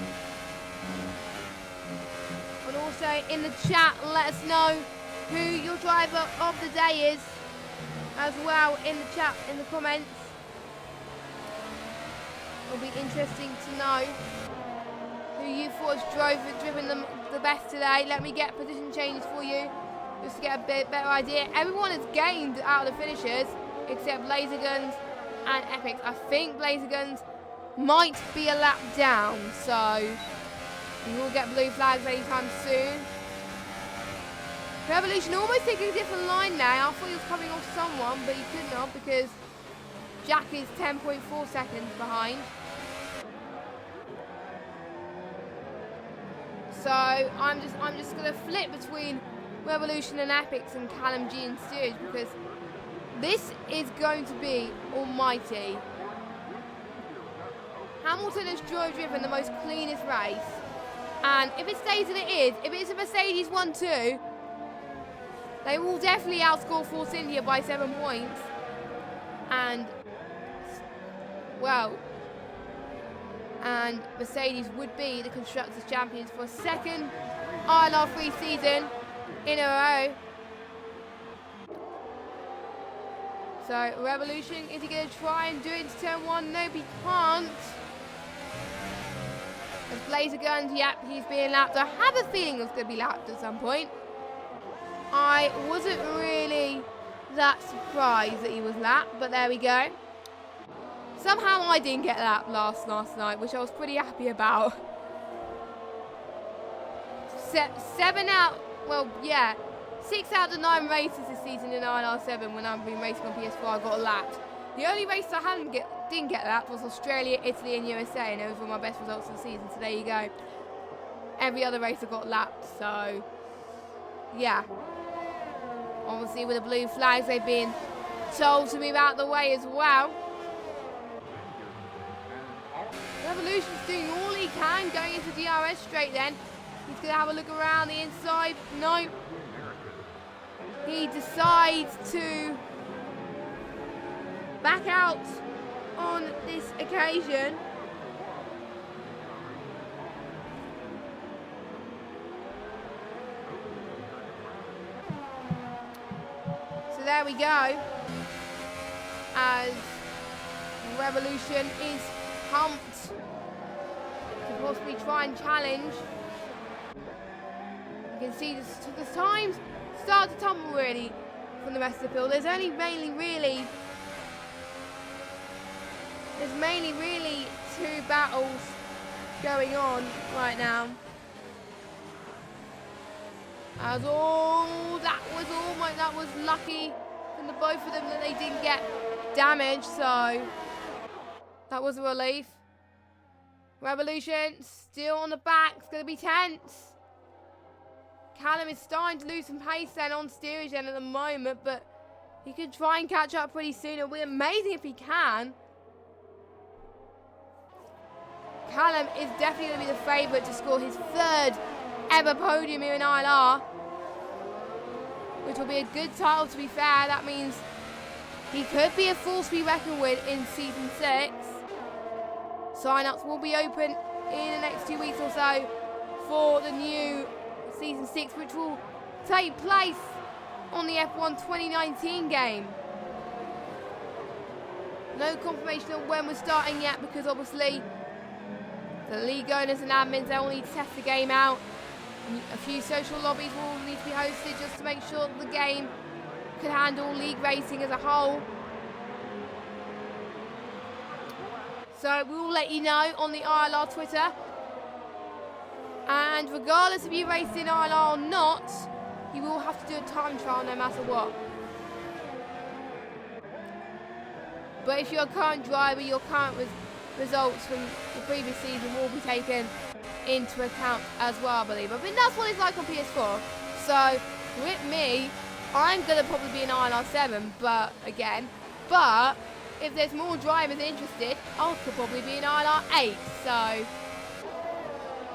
But also in the chat, let us know who your driver of the day is as well in the chat, in the comments. It'll be interesting to know who you thought has driven them the best today. Let me get position changes for you just to get a bit better idea. Everyone has gained out of the finishers except Laser Guns and Epics. I think Laser Guns might be a lap down, so we will get blue flags anytime soon. Revolution almost taking a different line now. I thought he was coming off someone, but he could not because Jack is 10.4 seconds behind. So I'm just gonna flip between Revolution and Epics and Callum G and Steerage, because this is going to be almighty. Hamilton has driven the most cleanest race, and if it stays as it is, if it's a Mercedes 1-2, they will definitely outscore Force India by 7 points, and well, and Mercedes would be the Constructors' Champions for a second ILR3 season in a row. So Revolution, is he going to try and do it into turn 1? No, he can't. As Blazer Guns, yep, he's being lapped. I have a feeling it's going to be lapped at some point. I wasn't really that surprised that he was lapped, but there we go. Somehow I didn't get lapped last night, which I was pretty happy about. 7 out, well, yeah, 6 out of 9 races this season in ILR7 when I've been racing on PS4, I got lapped. The only race I didn't get lapped was Australia, Italy and USA, and those were my best results of the season, so there you go. Every other race I got lapped, so yeah. Obviously with the blue flags, they've been told to move out the way as well. Revolution's doing all he can going into DRS straight then. He's going to have a look around the inside. No. He decides to back out on this occasion. we go. As Revolution is pumped to possibly try and challenge. You can see the times start to tumble really from the rest of the field. There's mainly really two battles going on right now. That was lucky from the both of them that they didn't get damaged, so that was a relief. Revolution still on the back, it's going to be tense. Callum is starting to lose some pace then on steerage then at the moment, but he could try and catch up pretty soon. It'll be amazing if he can. Callum is definitely going to be the favourite to score his third ever podium here in ILR, which will be a good title to be fair. That means he could be a force to be reckoned with in Season 6. Sign-ups will be open in the next 2 weeks or so for the new Season 6, which will take place on the F1 2019 game. No confirmation on when we're starting yet, because obviously the league owners and admins, they all need to test the game out. A few social lobbies will need to be hosted just to make sure that the game can handle league racing as a whole. So we will let you know on the ILR Twitter. And regardless if you race in ILR or not, you will have to do a time trial no matter what. But if you're a current driver, your current results from the previous season will be taken into account as well, I believe. I think that's what it's like on PS4. So with me, I'm going to probably be in ILR7, but if there's more drivers interested, I could probably be in ILR8. So,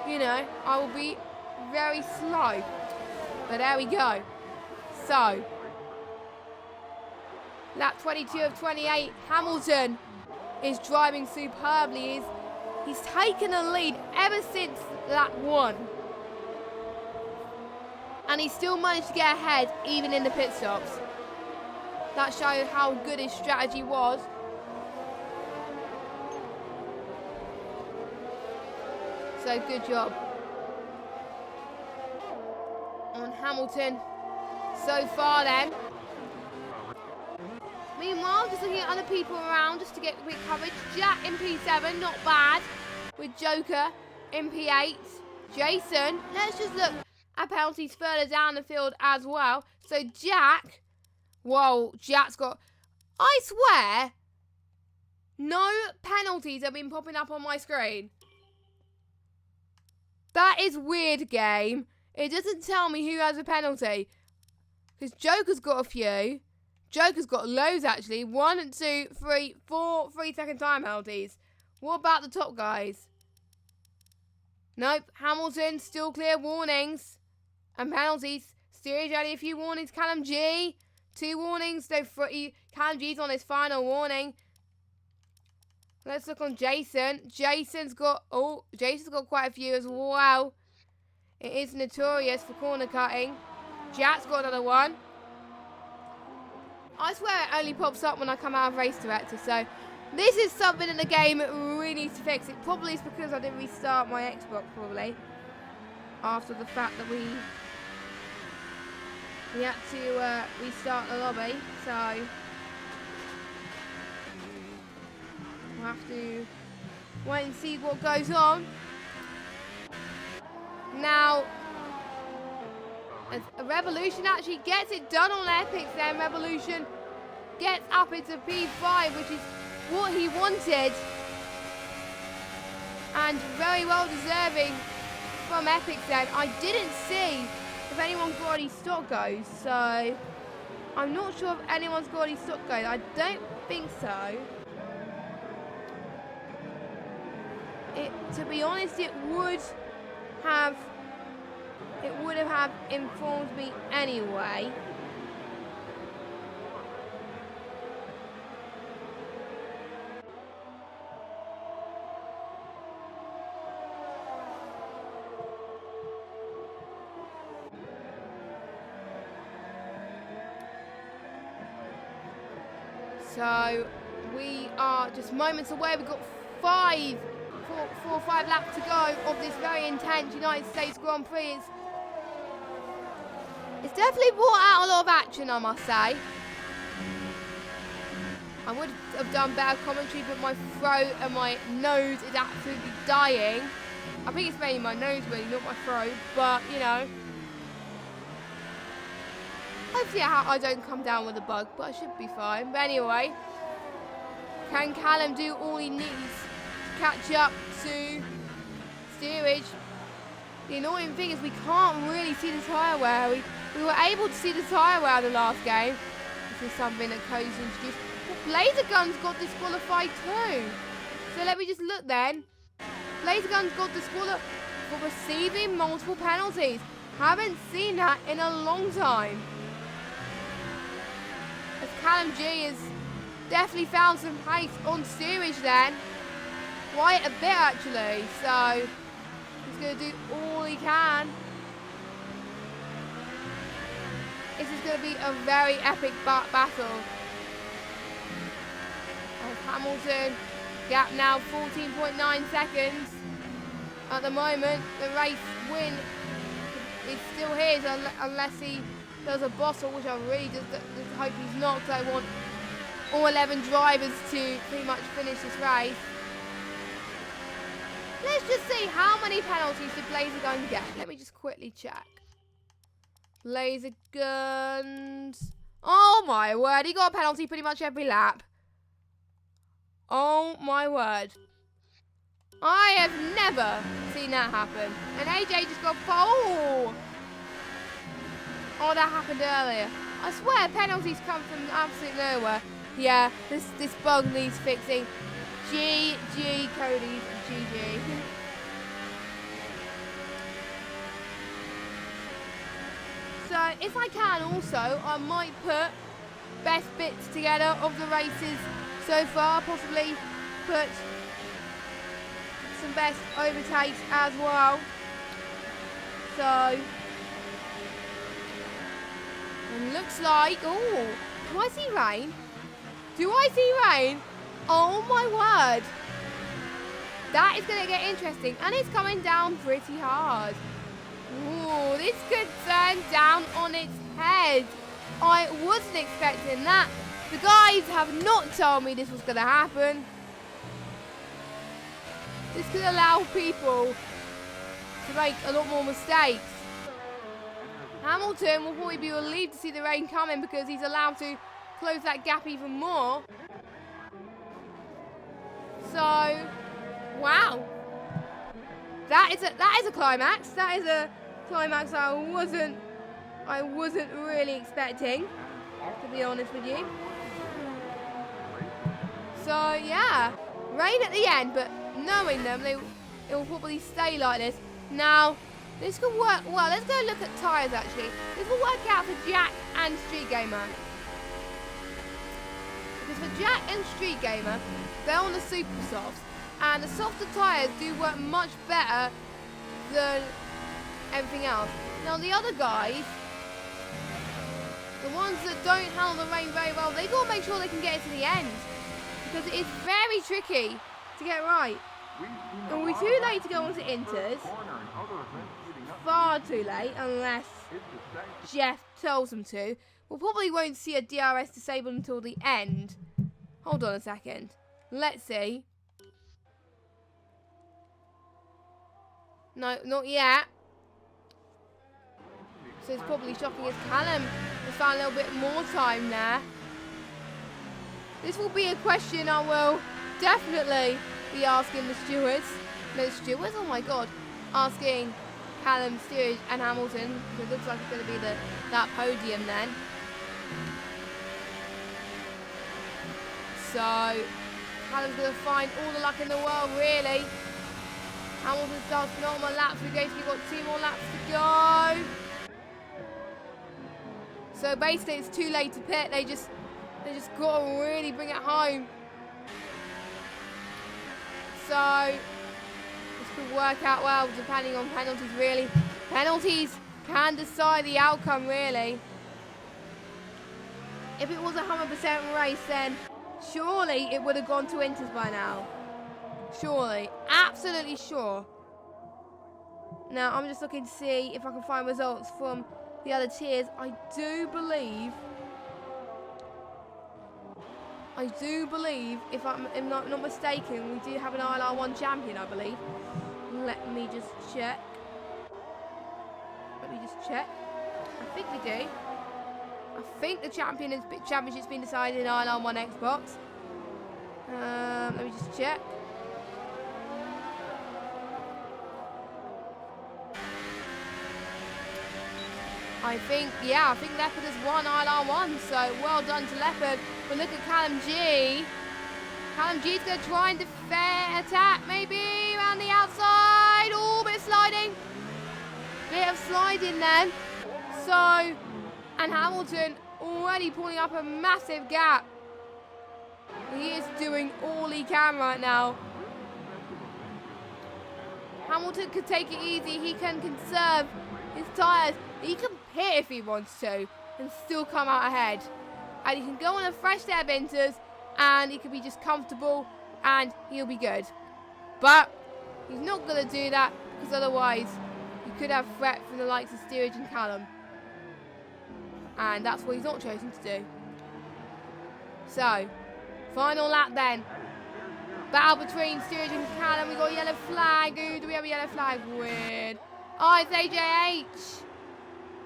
you know, I will be very slow. But there we go. So, lap 22 of 28, Hamilton is driving superbly. He's taken the lead ever since lap 1. And he still managed to get ahead even in the pit stops. That shows how good his strategy was. So good job on Hamilton so far then. Meanwhile, just looking at other people around just to get quick coverage. Jack in P7, not bad. With Joker in P8. Jason, let's just look at penalties further down the field as well. So Jack, whoa, Jack's got, I swear, no penalties have been popping up on my screen. That is weird, game. It doesn't tell me who has a penalty. Because Joker's got a few. Joker's got loads, actually. 1, 2, 3, 4 3-second time penalties. What about the top guys? Nope. Hamilton, still clear warnings. And penalties. Steerage, only a few warnings. Callum G, 2 warnings. So Callum G's on his final warning. Let's look on Jason. Jason's got quite a few as well. It is notorious for corner cutting. Jack's got another one. I swear it only pops up when I come out of Race Director, so this is something in the game that really needs to fix. It probably is because I didn't restart my Xbox, probably. After the fact that we had to restart the lobby, so we'll have to wait and see what goes on. Now, as a Revolution actually gets it done on Epics then. Revolution gets up into P5, which is what he wanted. And very well deserving from Epics then. I didn't see if anyone's got any stock goes, so I'm not sure if anyone's got any stock goes. I don't think so. To be honest, it would have informed me anyway. So we are just moments away. We've got 4 or 5 laps to go of this very intense United States Grand Prix. It's definitely brought out a lot of action, I must say. I would have done better commentary, but my throat and my nose is absolutely dying. I think it's mainly my nose, really, not my throat, but, you know. Hopefully I don't come down with a bug, but I should be fine. But anyway, can Callum do all he needs to catch up to steerage? The annoying thing is we can't really see the tyre wear. We were able to see the tyre wear the last game. This is something that Cody's introduced. But Blazer Guns got disqualified too. So let me just look then. Blazer Guns got disqualified for receiving multiple penalties. Haven't seen that in a long time. As Callum G has definitely found some pace on steerage then. Quite a bit actually. So he's going to do all he can. This is going to be a very epic battle. Hamilton, gap now 14.9 seconds. At the moment, the race win is still his unless he does a bottle, which I really just hope he's not, because I want all 11 drivers to pretty much finish this race. Let's just see how many penalties did Blazer Gun get. Let me just quickly check. Blazer Guns. Oh my word, he got a penalty pretty much every lap. Oh my word. I have never seen that happen. And AJ just got oh, that happened earlier. I swear penalties come from absolute nowhere. Yeah, this bug needs fixing. GG Cody, GG. So if I can also, I might put best bits together of the races so far, possibly put some best overtakes as well. So it looks like, oh, do I see rain? Do I see rain? Oh my word. That is going to get interesting, and it's coming down pretty hard. Ooh, this could turn down on its head. I wasn't expecting that. The guys have not told me this was going to happen. This could allow people to make a lot more mistakes. Hamilton will probably be relieved to see the rain coming because he's allowed to close that gap even more. So, wow. That is a climax. That is a climax I wasn't really expecting, to be honest with you. So yeah, rain at the end, but knowing them, it will probably stay like this. Now, this could work. Well, let's go look at tyres actually. This will work out for Jack and Street Gamer. Because for Jack and Street Gamer, they're on the super softs, and the softer tyres do work much better than everything else. Now the other guys, the ones that don't handle the rain very well, they got to make sure they can get it to the end, because it is very tricky to get right. And we're too late to go on to Inters. Far too late, unless Jeff tells them to. We probably won't see a DRS disabled until the end. Hold on a second. Let's see. No, not yet. So it's probably shocking as Callum has found a little bit more time there. This will be a question I will definitely be asking the stewards. No, stewards? Oh my god. Asking Callum, Steerage and Hamilton. So it looks like it's going to be that podium then. So Callum's going to find all the luck in the world, really. Hamilton starts penultimate laps. We've basically got 2 more laps to go. So basically it's too late to pit. They just got to really bring it home. So this could work out well depending on penalties, really. Penalties can decide the outcome, really. If it was a 100% race, then surely it would have gone to Inters by now. Surely. Absolutely sure. Now, I'm just looking to see if I can find results from the other tiers. I do believe, if I'm not mistaken, we do have an ILR1 champion, I believe. Let me just check. I think we do. I think the championship's been decided in ILR1 Xbox. Let me just check. I think Leopard has won ILR1, so well done to Leopard. But look at Callum G. Callum G's going to try and defend attack, maybe around the outside. Oh, bit of sliding. Bit of sliding then. So, and Hamilton already pulling up a massive gap. He is doing all he can right now. Hamilton could take it easy. He can conserve his tyres. He can pit if he wants to and still come out ahead. And he can go on a fresh set of inters and he can be just comfortable and he'll be good. But he's not going to do that because otherwise he could have threat from the likes of Steerage and Callum. And that's what he's not chosen to do. So, final lap then. Battle between Steerage and Callum. We got a yellow flag. Ooh, do we have a yellow flag? Weird. Oh, it's AJH.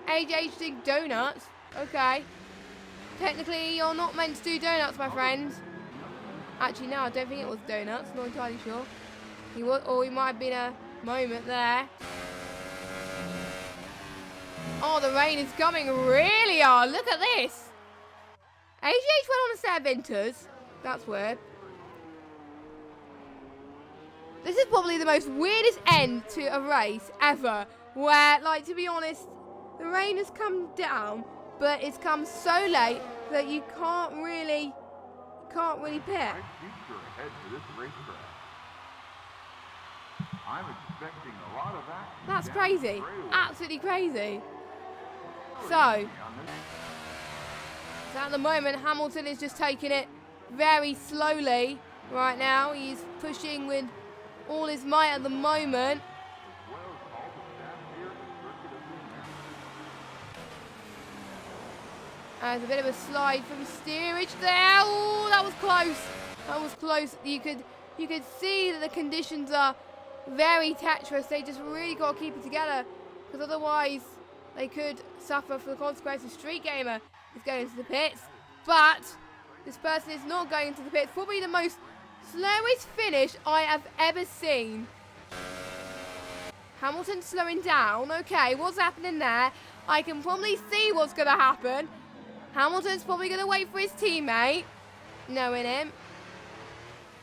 AJH doing donuts. Okay. Technically, you're not meant to do donuts, my friend. Actually, no, I don't think it was donuts. Not entirely sure. He was, or he might have been a moment there. Oh, the rain is coming really hard. Look at this. AJH went on a set of inters. That's weird. This is probably the most weirdest end to a race ever. Where, like, to be honest, the rain has come down, but it's come so late that you can't really pit. My seats are ahead for this racetrack. I'm expecting a lot of action. That's crazy. Absolutely crazy. So at the moment, Hamilton is just taking it very slowly right now. He's pushing with all his might at the moment. There's a bit of a slide from Steerage there. Oh, that was close. That was close. You could see that the conditions are very treacherous. They just really got to keep it together because otherwise they could suffer for the consequences. Street Gamer is going into the pits, but this person is not going into the pits. Probably the most slowest finish I have ever seen. Hamilton slowing down. Okay, what's happening there? I can probably see what's going to happen. Hamilton's probably going to wait for his teammate, knowing him.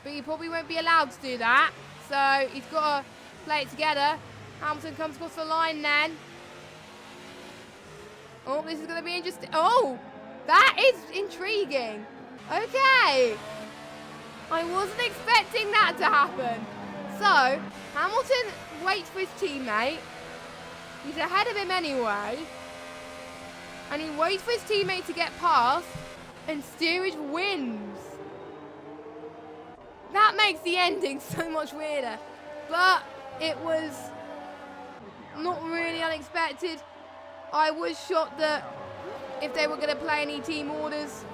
But he probably won't be allowed to do that. So he's got to play it together. Hamilton comes across the line then. Oh, this is going to be interesting. Oh, that is intriguing. Okay. I wasn't expecting that to happen. So, Hamilton waits for his teammate. He's ahead of him anyway. And he waits for his teammate to get past. And Steerage wins. That makes the ending so much weirder. But it was not really unexpected. I was shocked that if they were going to play any team orders,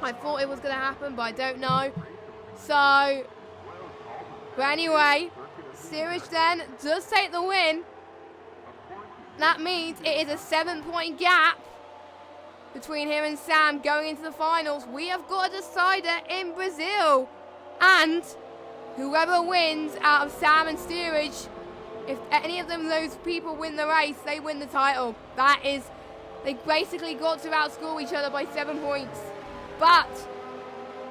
I thought it was going to happen, but I don't know. So, but anyway, Steerage then does take the win. That means it is a 7-point gap between him and Sam going into the finals. We have got a decider in Brazil. And whoever wins out of Sam and Steerage, if any of them, those people win the race, they win the title. That is, they basically got to outscore each other by 7 points. But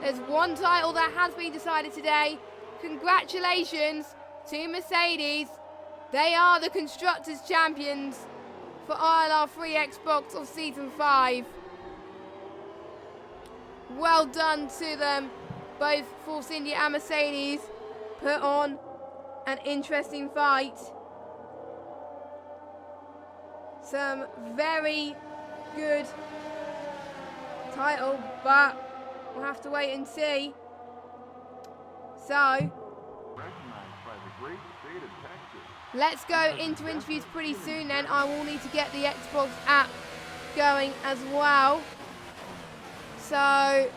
there's one title that has been decided today. Congratulations to Mercedes. They are the Constructors' Champions for ILR3 Xbox of Season 5. Well done to them. Both Force India and Mercedes put on an interesting fight. Some very good title, but we'll have to wait and see. So, Recognized by the great state of Texas. let's go into interviews pretty soon then. I will need to get the Xbox app going as well. So,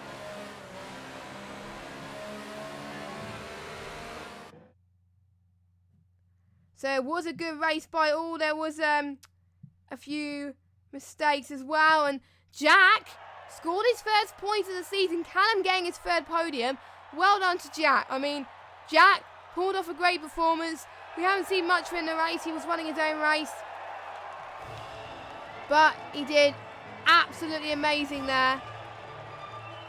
it was a good race by all. There was a few mistakes as well. And Jack scored his first points of the season. Callum getting his third podium. Well done to Jack. I mean, Jack pulled off a great performance. We haven't seen much from the race. He was running his own race. But he did absolutely amazing there.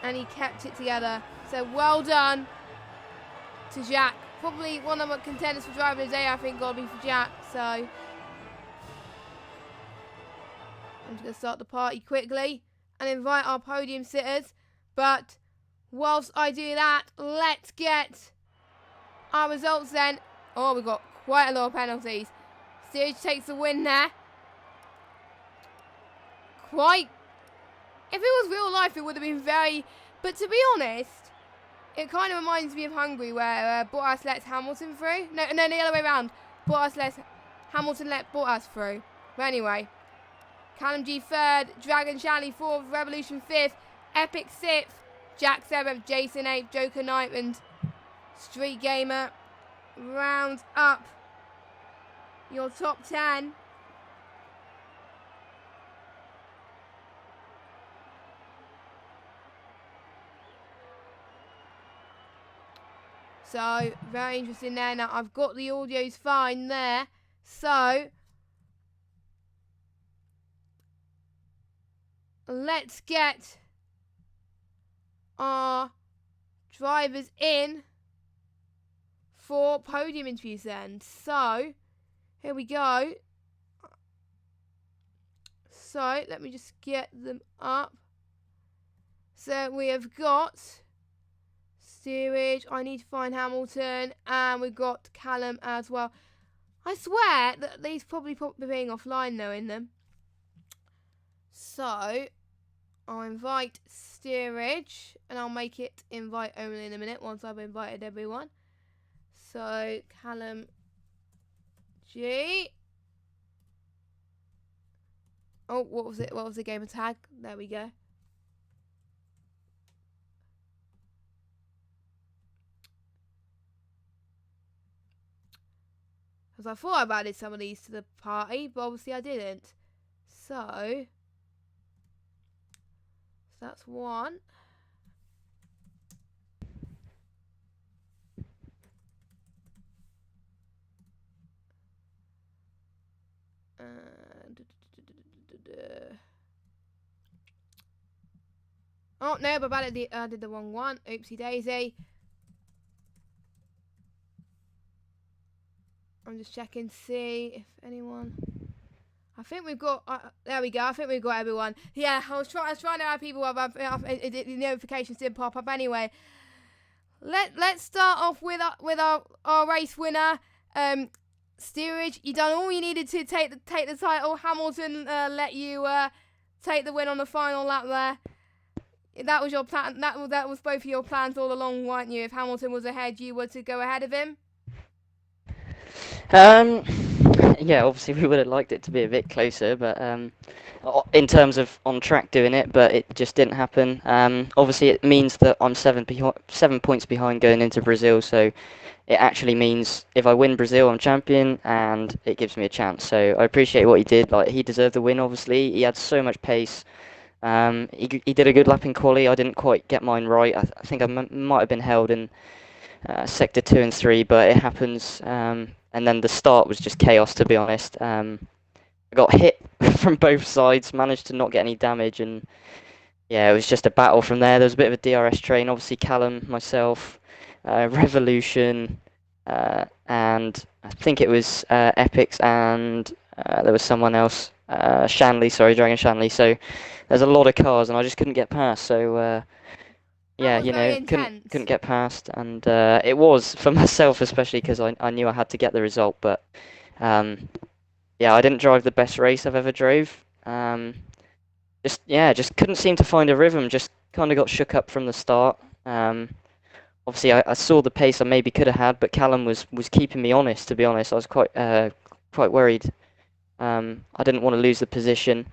And he kept it together. So well done to Jack. Probably one of the contenders for driver of the day, I think, got to be for Jack. So I'm just going to start the party quickly and invite our podium sitters. But whilst I do that, let's get our results then. Oh, we've got quite a lot of penalties. Steerage takes the win there. Quite. If it was real life, it would have been very. But to be honest, it kind of reminds me of Hungary, where Bottas lets Hamilton through. No, the other way around. Hamilton let Bottas through. But anyway, Callum G third, Dragon Shanley fourth, Revolution fifth, Epic sixth, Jack seventh, Jason eighth, Joker ninth, and Street Gamer rounds up your top 10. So, very interesting there. Now, I've got the audios fine there. So, let's get our drivers in for podium interviews then. So, here we go. So, let me just get them up. So, we have got steerage. I need to find Hamilton, and we've got Callum as well. I swear that these probably being offline though in them. So I'll invite steerage, and I'll make it invite only in a minute once I've invited everyone. So Callum G. Oh, what was it? What was the gamer tag? There we go. Because I thought I've added some of these to the party, but obviously I didn't. So that's one. Oh no, but I did the wrong one. Oopsie daisy. I'm just checking to see if anyone. I think we've got. There we go. I think we've got everyone. Yeah, I was trying to add people up. The notifications didn't pop up anyway. Let's start off with our race winner, steerage. You done all you needed to take the title. Hamilton let you take the win on the final lap there. That was your plan. That was both of your plans all along, weren't you? If Hamilton was ahead, you were to go ahead of him. Yeah, obviously we would have liked it to be a bit closer, but in terms of on track doing it, but it just didn't happen. Obviously it means that I'm 7 points behind going into Brazil, so it actually means if I win Brazil, I'm champion, and it gives me a chance. So I appreciate what he did. Like, he deserved the win. Obviously, he had so much pace. He did a good lap in quali. I didn't quite get mine right. I think I might have been held in sector 2 and 3, but it happens. And then the start was just chaos, to be honest. I got hit from both sides, managed to not get any damage, and yeah, it was just a battle from there. There was a bit of a DRS train. Obviously, Callum, myself, Revolution, and I think it was Epics, and there was someone else, Dragon Shanley. So there's a lot of cars, and I just couldn't get past. So yeah, couldn't get past, and it was for myself especially because I knew I had to get the result. But yeah, I didn't drive the best race I've ever drove. Just couldn't seem to find a rhythm. Just kind of got shook up from the start. Obviously, I saw the pace I maybe could have had, but Callum was keeping me honest. To be honest, I was quite worried. I didn't want to lose the position.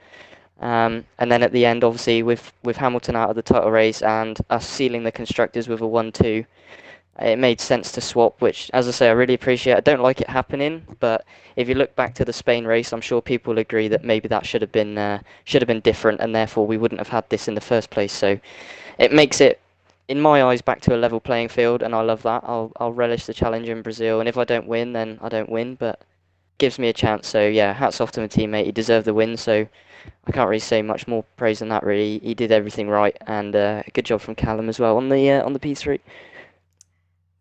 And then at the end, obviously, with Hamilton out of the title race and us sealing the constructors with a 1-2, it made sense to swap. Which, as I say, I really appreciate. I don't like it happening, but if you look back to the Spain race, I'm sure people will agree that maybe that should have been different, and therefore we wouldn't have had this in the first place. So it makes it, in my eyes, back to a level playing field, and I love that. I'll relish the challenge in Brazil, and if I don't win, then I don't win, but gives me a chance. So yeah, hats off to my teammate. He deserved the win, so I can't really say much more praise than that. Really, he did everything right, and good job from Callum as well on the P3.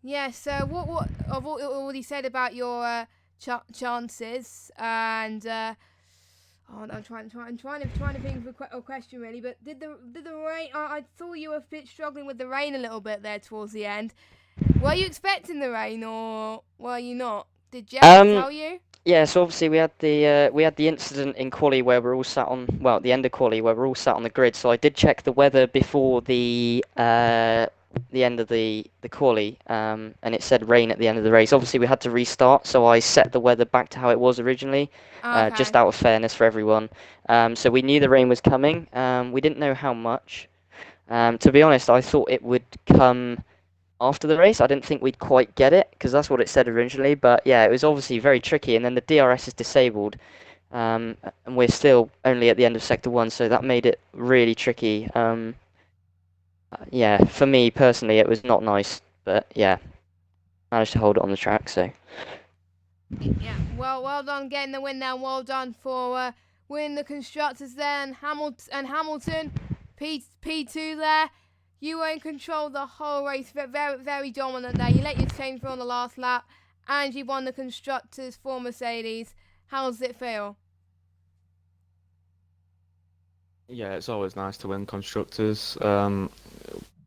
Yeah. So what I've already said about your chances, and I'm trying to think of a question really. But did the rain? I saw you were a bit struggling with the rain a little bit there towards the end. Were you expecting the rain, or were you not? Did Jeff tell you? Yeah, so obviously we had the incident in quali where we're all sat on, well, at the end of quali where we're all sat on the grid. So I did check the weather before the end of the quali, and it said rain at the end of the race. Obviously we had to restart, so I set the weather back to how it was originally, Okay. just out of fairness for everyone. So we knew the rain was coming. We didn't know how much. To be honest, I thought it would come after the race. I didn't think we'd quite get it because that's what it said originally. But yeah, it was obviously very tricky. And then the DRS is disabled, and we're still only at the end of Sector 1, so that made it really tricky. Yeah, for me personally, it was not nice. But yeah, managed to hold it on the track. So Yeah. Well done getting the win now. Well done for winning the constructors there, and Hamilton, P2 there. You were in control the whole race, very dominant there. You let your team through on the last lap, and you won the constructors for Mercedes. How does it feel? Yeah, it's always nice to win constructors,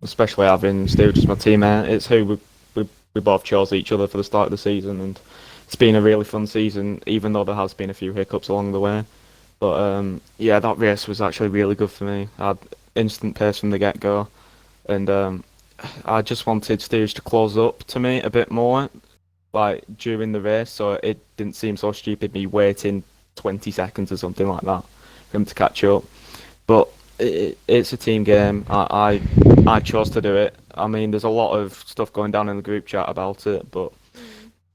especially having Steve as my teammate. It's who we both chose each other for the start of the season, and it's been a really fun season, even though there has been a few hiccups along the way. But yeah, that race was actually really good for me. I had instant pace from the get-go, and I just wanted Steers to close up to me a bit more, like during the race, so it didn't seem so stupid me waiting 20 seconds or something like that for him to catch up. But it's a team game. I chose to do it. I mean, there's a lot of stuff going down in the group chat about it, but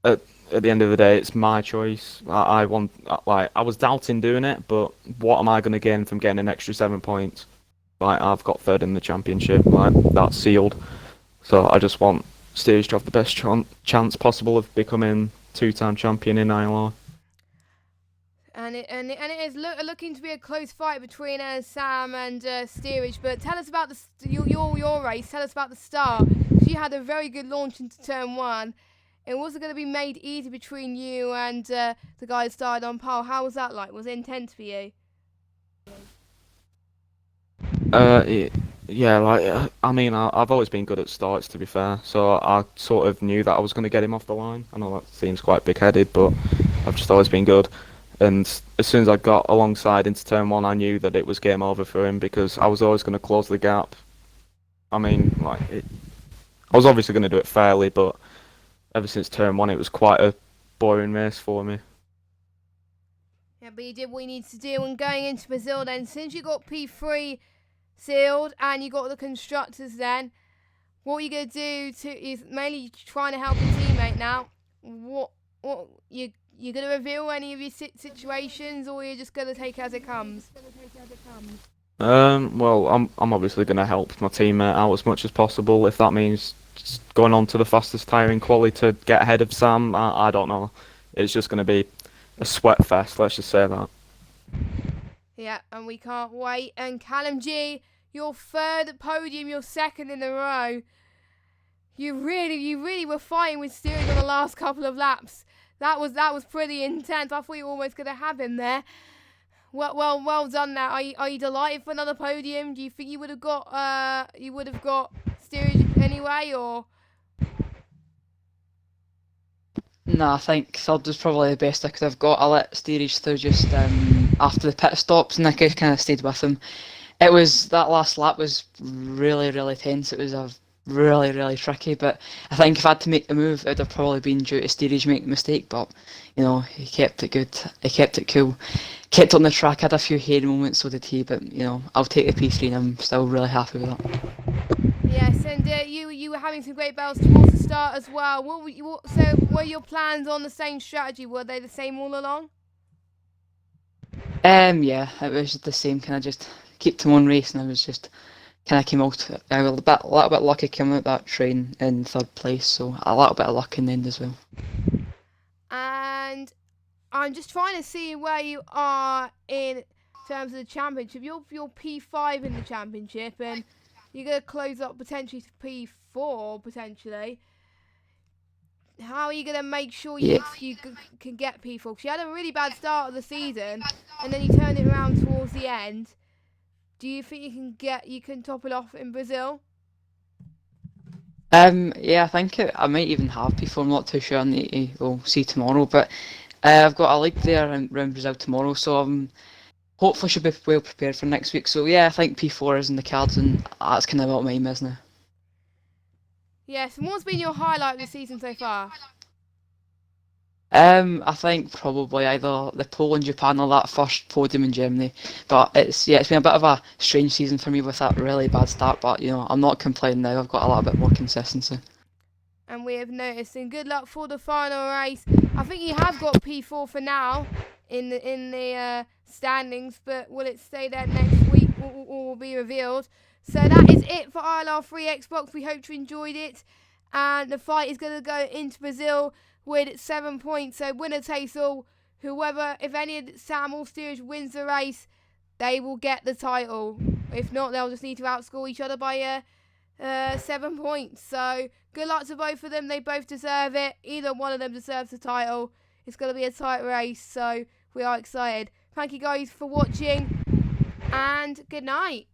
at the end of the day, it's my choice. I was doubting doing it, but what am I going to gain from getting an extra 7 points? Like, I've got third in the championship. Like, that's sealed. So I just want Steers to have the best chance possible of becoming two-time champion in ILR. And it is looking to be a close fight between Sam and Steerage. But tell us about your race. Tell us about the start. You had a very good launch into turn 1. It wasn't going to be made easy between you and the guy who started on pole. How was that like? Was it intense for you? Yeah, like, I mean, I've always been good at starts, to be fair, so I sort of knew that I was going to get him off the line. I know that seems quite big-headed, but I've just always been good. And as soon as I got alongside into turn 1, I knew that it was game over for him because I was always going to close the gap. I mean, like, I was obviously going to do it fairly, but ever since turn 1, it was quite a boring race for me. Yeah, but you did what you needed to do. And going into Brazil then, since you got P3 sealed and you got the constructors then, what are you going to do is mainly trying to help your teammate now. What you going to reveal any of your situations, or you're just going to take it as it comes? Well, I'm obviously going to help my teammate out as much as possible. If that means just going on to the fastest tyre in quali to get ahead of Sam, I don't know. It's just going to be a sweat fest, let's just say that. Yeah, and we can't wait. And Callum G, your third podium, your second in a row. You really were fighting with steering on the last couple of laps. That was pretty intense. I thought you were almost going to have him there. Well done. Now, are you delighted for another podium? Do you think you would have got steerage anyway, or? No, I think third was probably the best I could have got. I let Steerage through just after the pit stops, and I kind of stayed with him. It was that last lap was really tense. It was a really tricky. But I think if I had to make the move, it would have probably been due to Steerage making the mistake. But you know, he kept it good. He kept it cool. Kept on the track. Had a few hairy moments, so did he. But you know, I'll take the P3, and I'm still really happy with that. Yes, and you were having some great battles towards the start as well. So were your plans on the same strategy? Were they the same all along? Yeah, it was the same. Kind of just kept him on race, and I was just kind of came out a little bit lucky coming out that train in third place. So a little bit of luck in the end as well. And I'm just trying to see where you are in terms of the championship. You're P5 in the championship, and you're going to close up potentially to P4, potentially. How are you going to make sure you can get P4? Because you had a really bad start of the season, and then you turned it around towards the end. Do you think you can top it off in Brazil? Yeah, I think I might even have P4. I'm not too sure. We'll see tomorrow. But I've got a league there around Brazil tomorrow, so hopefully should be well prepared for next week. So yeah, I think P4 is in the cards, and that's kind of what my aim is now. Yes, and what's been your highlight of the season so far? I think probably either the pole in Japan or that first podium in Germany. But it's been a bit of a strange season for me with that really bad start. But you know, I'm not complaining now. I've got a little bit more consistency. And we have noticed, and good luck for the final race. I think you have got P4 for now in the standings, but will it stay there next week or will be revealed? So that is it for ILR3 Xbox. We hope you enjoyed it, and the fight is going to go into Brazil with 7 points. So winner takes all. Whoever, if any of Sam or Steerage wins the race, they will get the title. If not, they'll just need to outscore each other by 7 points. So good luck to both of them. They both deserve it. Either one of them deserves the title. It's going to be a tight race, so we are excited. Thank you guys for watching, and good night.